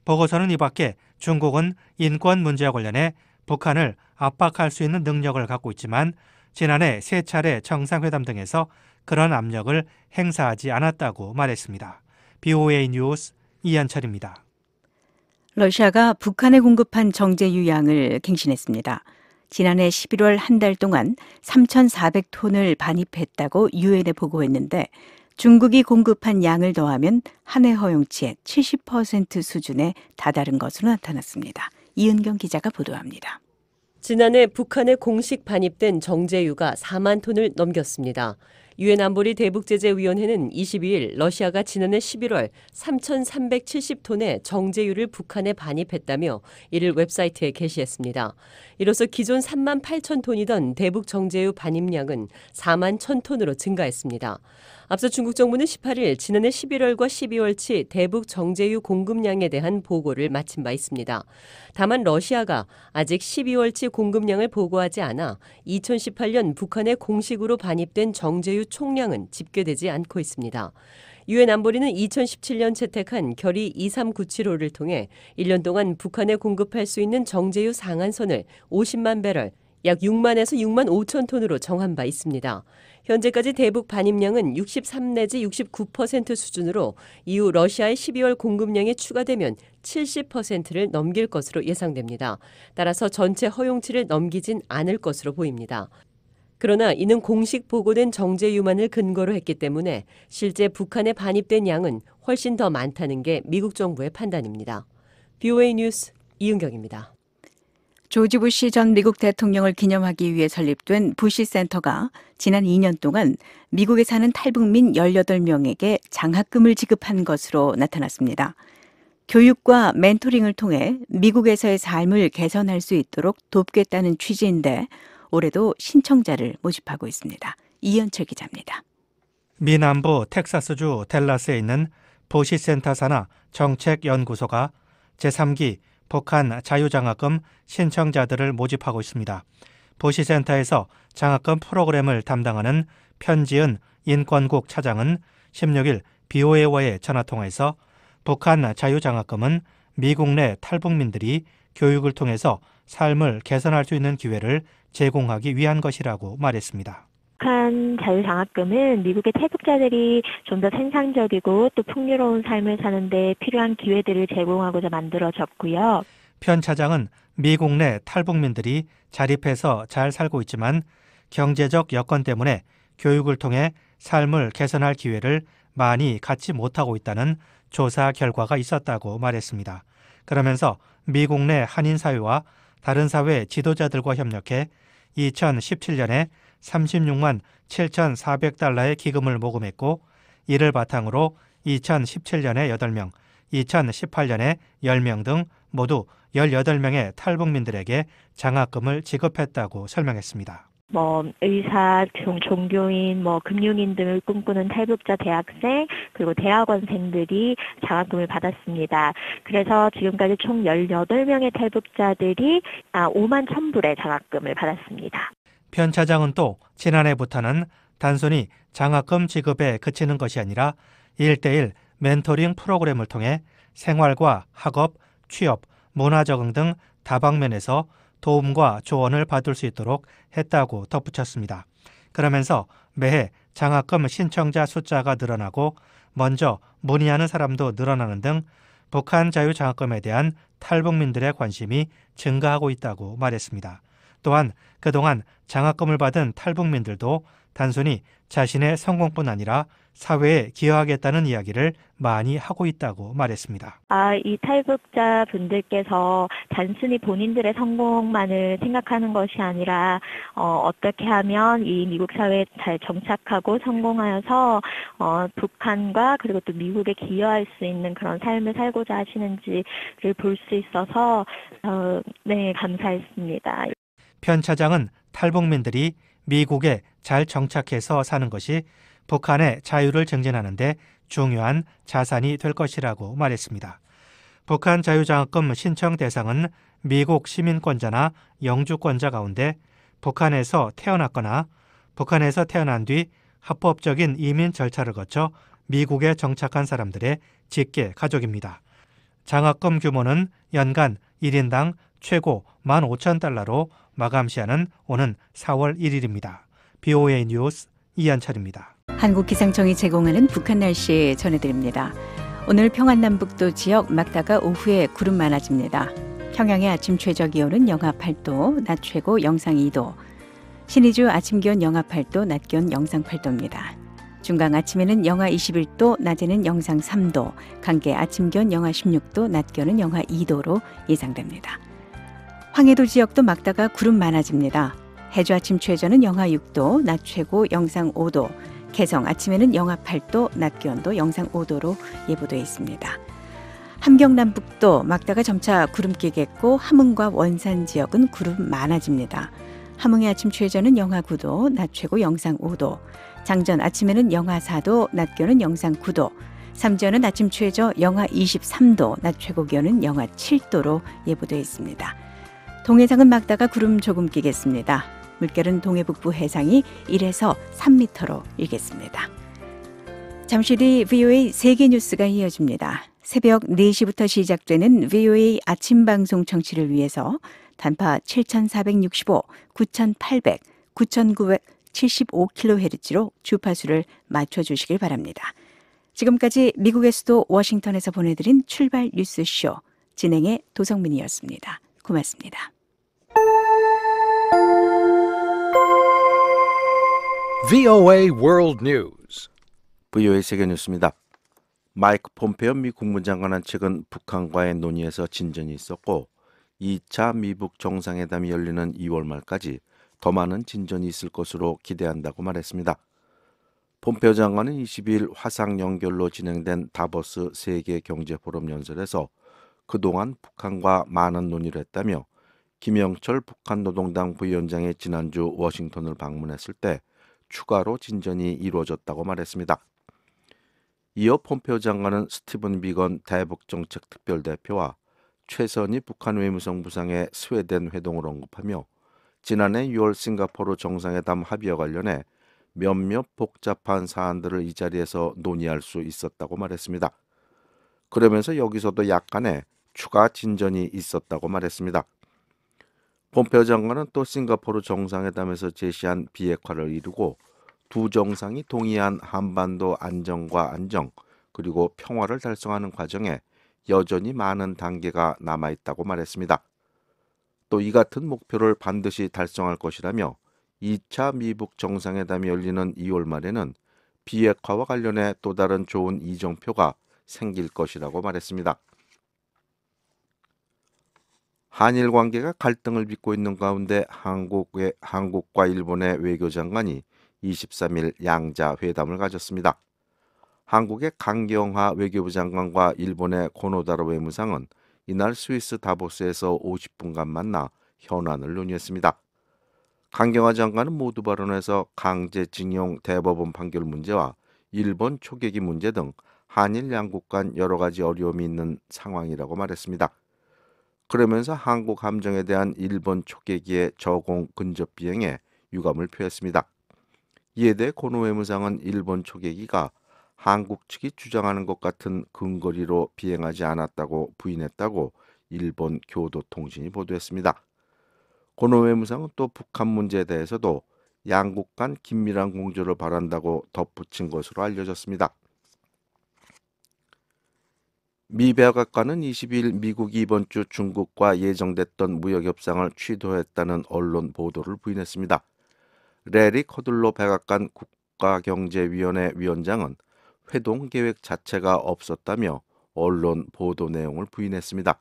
보고서는 이 밖에 중국은 인권 문제와 관련해 북한을 압박할 수 있는 능력을 갖고 있지만 지난해 3차례 정상회담 등에서 그런 압력을 행사하지 않았다고 말했습니다. BOA 뉴스 이한철입니다. 러시아가 북한에 공급한 정제 유양을 갱신했습니다. 지난해 11월 한 달 동안 3,400톤을 반입했다고 유엔에 보고했는데 중국이 공급한 양을 더하면 한 해 허용치의 70% 수준에 다다른 것으로 나타났습니다. 이은경 기자가 보도합니다. 지난해 북한에 공식 반입된 정제유가 4만 톤을 넘겼습니다. 유엔 안보리 대북제재위원회는 22일 러시아가 지난해 11월 3,370톤의 정제유를 북한에 반입했다며 이를 웹사이트에 게시했습니다. 이로써 기존 3만 8천 톤이던 대북 정제유 반입량은 4만 1,000톤으로 증가했습니다. 앞서 중국 정부는 18일 지난해 11월과 12월치 대북 정제유 공급량에 대한 보고를 마친 바 있습니다. 다만 러시아가 아직 12월치 공급량을 보고하지 않아 2018년 북한에 공식으로 반입된 정제유 총량은 집계되지 않고 있습니다. 유엔 안보리는 2017년 채택한 결의 23975를 통해 1년 동안 북한에 공급할 수 있는 정제유 상한선을 50만 배럴, 약 6만에서 6만 5천 톤으로 정한 바 있습니다. 현재까지 대북 반입량은 63 내지 69% 수준으로 이후 러시아의 12월 공급량이 추가되면 70%를 넘길 것으로 예상됩니다. 따라서 전체 허용치를 넘기진 않을 것으로 보입니다. 그러나 이는 공식 보고된 정제유만을 근거로 했기 때문에 실제 북한에 반입된 양은 훨씬 더 많다는 게 미국 정부의 판단입니다. BOA 뉴스 이은경입니다. 조지 부시 전 미국 대통령을 기념하기 위해 설립된 부시 센터가 지난 2년 동안 미국에 사는 탈북민 18명에게 장학금을 지급한 것으로 나타났습니다. 교육과 멘토링을 통해 미국에서의 삶을 개선할 수 있도록 돕겠다는 취지인데 올해도 신청자를 모집하고 있습니다. 이현철 기자입니다. 미 남부 텍사스주 댈러스에 있는 부시 센터 산하 정책연구소가 제3기 북한 자유장학금 신청자들을 모집하고 있습니다. 부시 센터에서 장학금 프로그램을 담당하는 편지은 인권국 차장은 16일 BOA와의 전화통화에서 북한 자유장학금은 미국 내 탈북민들이 교육을 통해서 삶을 개선할 수 있는 기회를 제공하기 위한 것이라고 말했습니다. 북한 자유장학금은 미국의 탈북자들이 좀 더 생산적이고 또 풍요로운 삶을 사는 데 필요한 기회들을 제공하고자 만들어졌고요. 편 차장은 미국 내 탈북민들이 자립해서 잘 살고 있지만 경제적 여건 때문에 교육을 통해 삶을 개선할 기회를 많이 갖지 못하고 있다는 조사 결과가 있었다고 말했습니다. 그러면서 미국 내 한인 사회와 다른 사회 지도자들과 협력해 2017년에 36만 7,400달러의 기금을 모금했고 이를 바탕으로 2017년에 8명, 2018년에 10명 등 모두 18명의 탈북민들에게 장학금을 지급했다고 설명했습니다. 의사, 종교인, 금융인 등을 꿈꾸는 탈북자 대학생 그리고 대학원생들이 장학금을 받았습니다. 그래서 지금까지 총 18명의 탈북자들이 5만 1,000불의 장학금을 받았습니다. 편 차장은 또 지난해부터는 단순히 장학금 지급에 그치는 것이 아니라 1:1 멘토링 프로그램을 통해 생활과 학업, 취업, 문화 적응 등 다방면에서 도움과 조언을 받을 수 있도록 했다고 덧붙였습니다. 그러면서 매해 장학금 신청자 숫자가 늘어나고 먼저 문의하는 사람도 늘어나는 등 북한 자유장학금에 대한 탈북민들의 관심이 증가하고 있다고 말했습니다. 또한 그동안 장학금을 받은 탈북민들도 단순히 자신의 성공뿐 아니라 사회에 기여하겠다는 이야기를 많이 하고 있다고 말했습니다. 이 탈북자 분들께서 단순히 본인들의 성공만을 생각하는 것이 아니라 어떻게 하면 이 미국 사회에 잘 정착하고 성공하여서 북한과 그리고 또 미국에 기여할 수 있는 그런 삶을 살고자 하시는지를 볼 수 있어서 감사했습니다. 편 차장은 탈북민들이 미국에 잘 정착해서 사는 것이 북한의 자유를 증진하는 데 중요한 자산이 될 것이라고 말했습니다. 북한 자유장학금 신청 대상은 미국 시민권자나 영주권자 가운데 북한에서 태어났거나 북한에서 태어난 뒤 합법적인 이민 절차를 거쳐 미국에 정착한 사람들의 직계 가족입니다. 장학금 규모는 연간 1인당 최고 15,000달러로 마감시한은 오는 4월 1일입니다. BOA 뉴스 이한철입니다. 한국기상청이 제공하는 북한 날씨 전해드립니다. 오늘 평안남북도 지역 막다가 오후에 구름 많아집니다. 평양의 아침 최저 기온은 영하 8도, 낮 최고 영상 2도. 신의주 아침 기온 영하 8도, 낮 기온 영상 8도입니다. 중강 아침에는 영하 21도, 낮에는 영상 3도, 강계 아침 기온 영하 16도, 낮 기온은 영하 2도로 예상됩니다. 황해도 지역도 막다가 구름 많아집니다. 해주 아침 최저는 영하 6도, 낮 최고 영상 5도, 개성 아침에는 영하 8도, 낮 기온도 영상 5도로 예보돼 있습니다. 함경 남북도 막다가 점차 구름 끼겠고 함흥과 원산 지역은 구름 많아집니다. 함흥의 아침 최저는 영하 9도, 낮 최고 영상 5도, 장전 아침에는 영하 4도, 낮 기온은 영상 9도, 삼지연은 아침 최저 영하 23도, 낮 최고 기온은 영하 7도로 예보되어 있습니다. 동해상은 막다가 구름 조금 끼겠습니다. 물결은 동해북부 해상이 1에서 3m로 일겠습니다. 잠시 뒤 VOA 세계 뉴스가 이어집니다. 새벽 4시부터 시작되는 VOA 아침 방송 청취를 위해서 단파 7465, 9800, 9975kHz로 주파수를 맞춰주시길 바랍니다. 지금까지 미국의 수도 워싱턴에서 보내드린 출발 뉴스쇼 진행의 도성민이었습니다. 고맙습니다. VOA World News. VOA 세계 뉴스입니다. 마이크 폼페오 미 국무장관은 최근 북한과의 논의에서 진전이 있었고 2차 미북 정상회담이 열리는 2월 말까지 더 많은 진전이 있을 것으로 기대한다고 말했습니다. 폼페오 장관은 22일 화상 연결로 진행된 다보스 세계경제포럼 연설에서 그동안 북한과 많은 논의를 했다며 김영철 북한노동당 부위원장이 지난주 워싱턴을 방문했을 때 추가로 진전이 이루어졌다고 말했습니다. 이어 폼페오 장관은 스티븐 비건 대북정책 특별대표와 최선희 북한 외무성 부상의 스웨덴 회동을 언급하며 지난해 6월 싱가포르 정상회담 합의와 관련해 몇몇 복잡한 사안들을 이 자리에서 논의할 수 있었다고 말했습니다. 그러면서 여기서도 약간의 추가 진전이 있었다고 말했습니다. 폼페오 장관은 또 싱가포르 정상회담에서 제시한 비핵화를 이루고 두 정상이 동의한 한반도 안정과 안정 그리고 평화를 달성하는 과정에 여전히 많은 단계가 남아있다고 말했습니다. 또 이 같은 목표를 반드시 달성할 것이라며 2차 미북 정상회담이 열리는 2월 말에는 비핵화와 관련해 또 다른 좋은 이정표가 생길 것이라고 말했습니다. 한일 관계가 갈등을 빚고 있는 가운데 한국과 일본의 외교장관이 23일 양자 회담을 가졌습니다. 한국의 강경화 외교부 장관과 일본의 고노다로 외무상은 이날 스위스 다보스에서 50분간 만나 현안을 논의했습니다. 강경화 장관은 모두 발언에서 강제징용 대법원 판결 문제와 일본 초계기 문제 등 한일 양국 간 여러 가지 어려움이 있는 상황이라고 말했습니다. 그러면서 한국 함정에 대한 일본 초계기의 저공 근접 비행에 유감을 표했습니다. 이에 대해 고노 외무상은 일본 초계기가 한국 측이 주장하는 것 같은 근거리로 비행하지 않았다고 부인했다고 일본 교도통신이 보도했습니다. 고노 외무상은 또 북한 문제에 대해서도 양국 간 긴밀한 공조를 바란다고 덧붙인 것으로 알려졌습니다. 미 백악관은 22일 미국이 이번 주 중국과 예정됐던 무역협상을 취소했다는 언론 보도를 부인했습니다. 레리 코들로 백악관 국가경제위원회 위원장은 회동 계획 자체가 없었다며 언론 보도 내용을 부인했습니다.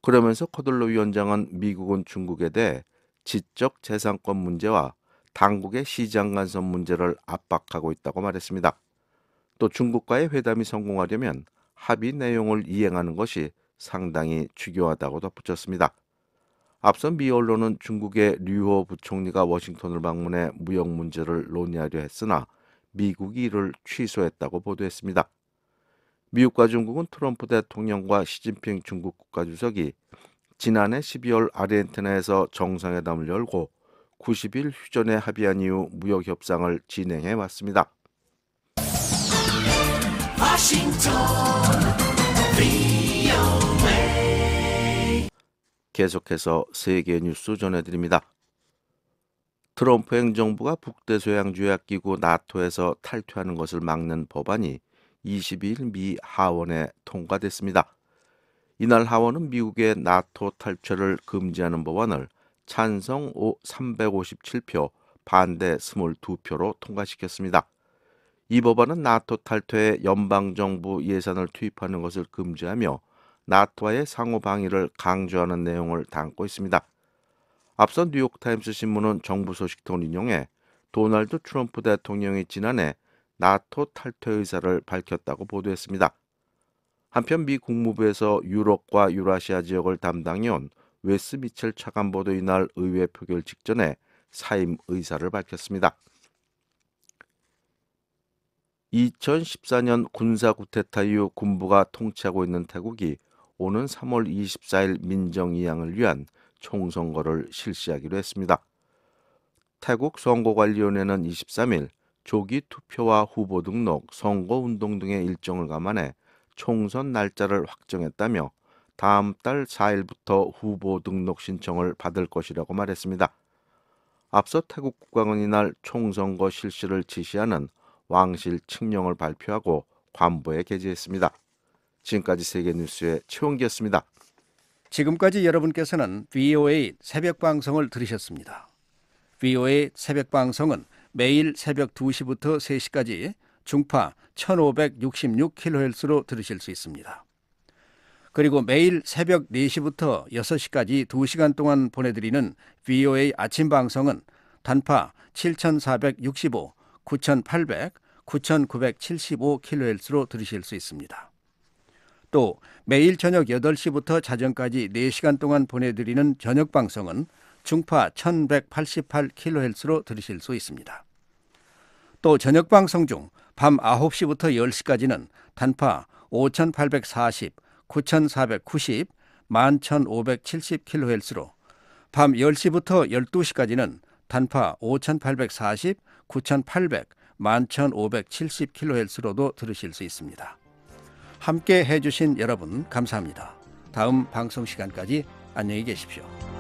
그러면서 코들로 위원장은 미국은 중국에 대해 지적 재산권 문제와 당국의 시장 간섭 문제를 압박하고 있다고 말했습니다. 또 중국과의 회담이 성공하려면 합의 내용을 이행하는 것이 상당히 중요하다고 덧붙였습니다. 앞서 미 언론은 중국의 류호 부총리가 워싱턴을 방문해 무역 문제를 논의하려 했으나 미국이 이를 취소했다고 보도했습니다. 미국과 중국은 트럼프 대통령과 시진핑 중국 국가주석이 지난해 12월 아르헨티나에서 정상회담을 열고 90일 휴전에 합의한 이후 무역 협상을 진행해 왔습니다. 계속해서 세계 뉴스 전해드립니다. 트럼프 행정부가 북대서양조약기구 나토에서 탈퇴하는 것을 막는 법안이 22일 미 하원에 통과됐습니다. 이날 하원은 미국의 나토 탈퇴를 금지하는 법안을 찬성 357표, 반대 22표로 통과시켰습니다. 이 법안은 나토 탈퇴에 연방정부 예산을 투입하는 것을 금지하며 나토와의 상호 방위를 강조하는 내용을 담고 있습니다. 앞서 뉴욕타임스 신문은 정부 소식통을 인용해 도널드 트럼프 대통령이 지난해 나토 탈퇴 의사를 밝혔다고 보도했습니다. 한편 미 국무부에서 유럽과 유라시아 지역을 담당해온 웨스 미첼 차관보도 이날 의회 표결 직전에 사임 의사를 밝혔습니다. 2014년 군사 쿠데타 이후 군부가 통치하고 있는 태국이 오는 3월 24일 민정이양을 위한 총선거를 실시하기로 했습니다. 태국 선거관리위원회는 23일 조기 투표와 후보 등록, 선거운동 등의 일정을 감안해 총선 날짜를 확정했다며 다음 달 4일부터 후보 등록 신청을 받을 것이라고 말했습니다. 앞서 태국 국방은 이날 총선거 실시를 지시하는 왕실 칙령을 발표하고 관보에 게재했습니다. 지금까지 세계뉴스의 최원기였습니다. 지금까지 여러분께서는 VOA 새벽방송을 들으셨습니다. VOA 새벽방송은 매일 새벽 2시부터 3시까지 중파 1566kHz로 들으실 수 있습니다. 그리고 매일 새벽 4시부터 6시까지 2시간 동안 보내드리는 VOA 아침방송은 단파 7465, 9800, 9975kHz로 들으실 수 있습니다. 또 매일 저녁 8시부터 자정까지 4시간 동안 보내드리는 저녁방송은 중파 1188kHz로 들으실 수 있습니다. 또 저녁방송 중 밤 9시부터 10시까지는 단파 5840, 9490, 11570kHz로, 밤 10시부터 12시까지는 단파 5840, 9800, 11570kHz로도 들으실 수 있습니다. 함께 해주신 여러분 감사합니다. 다음 방송 시간까지 안녕히 계십시오.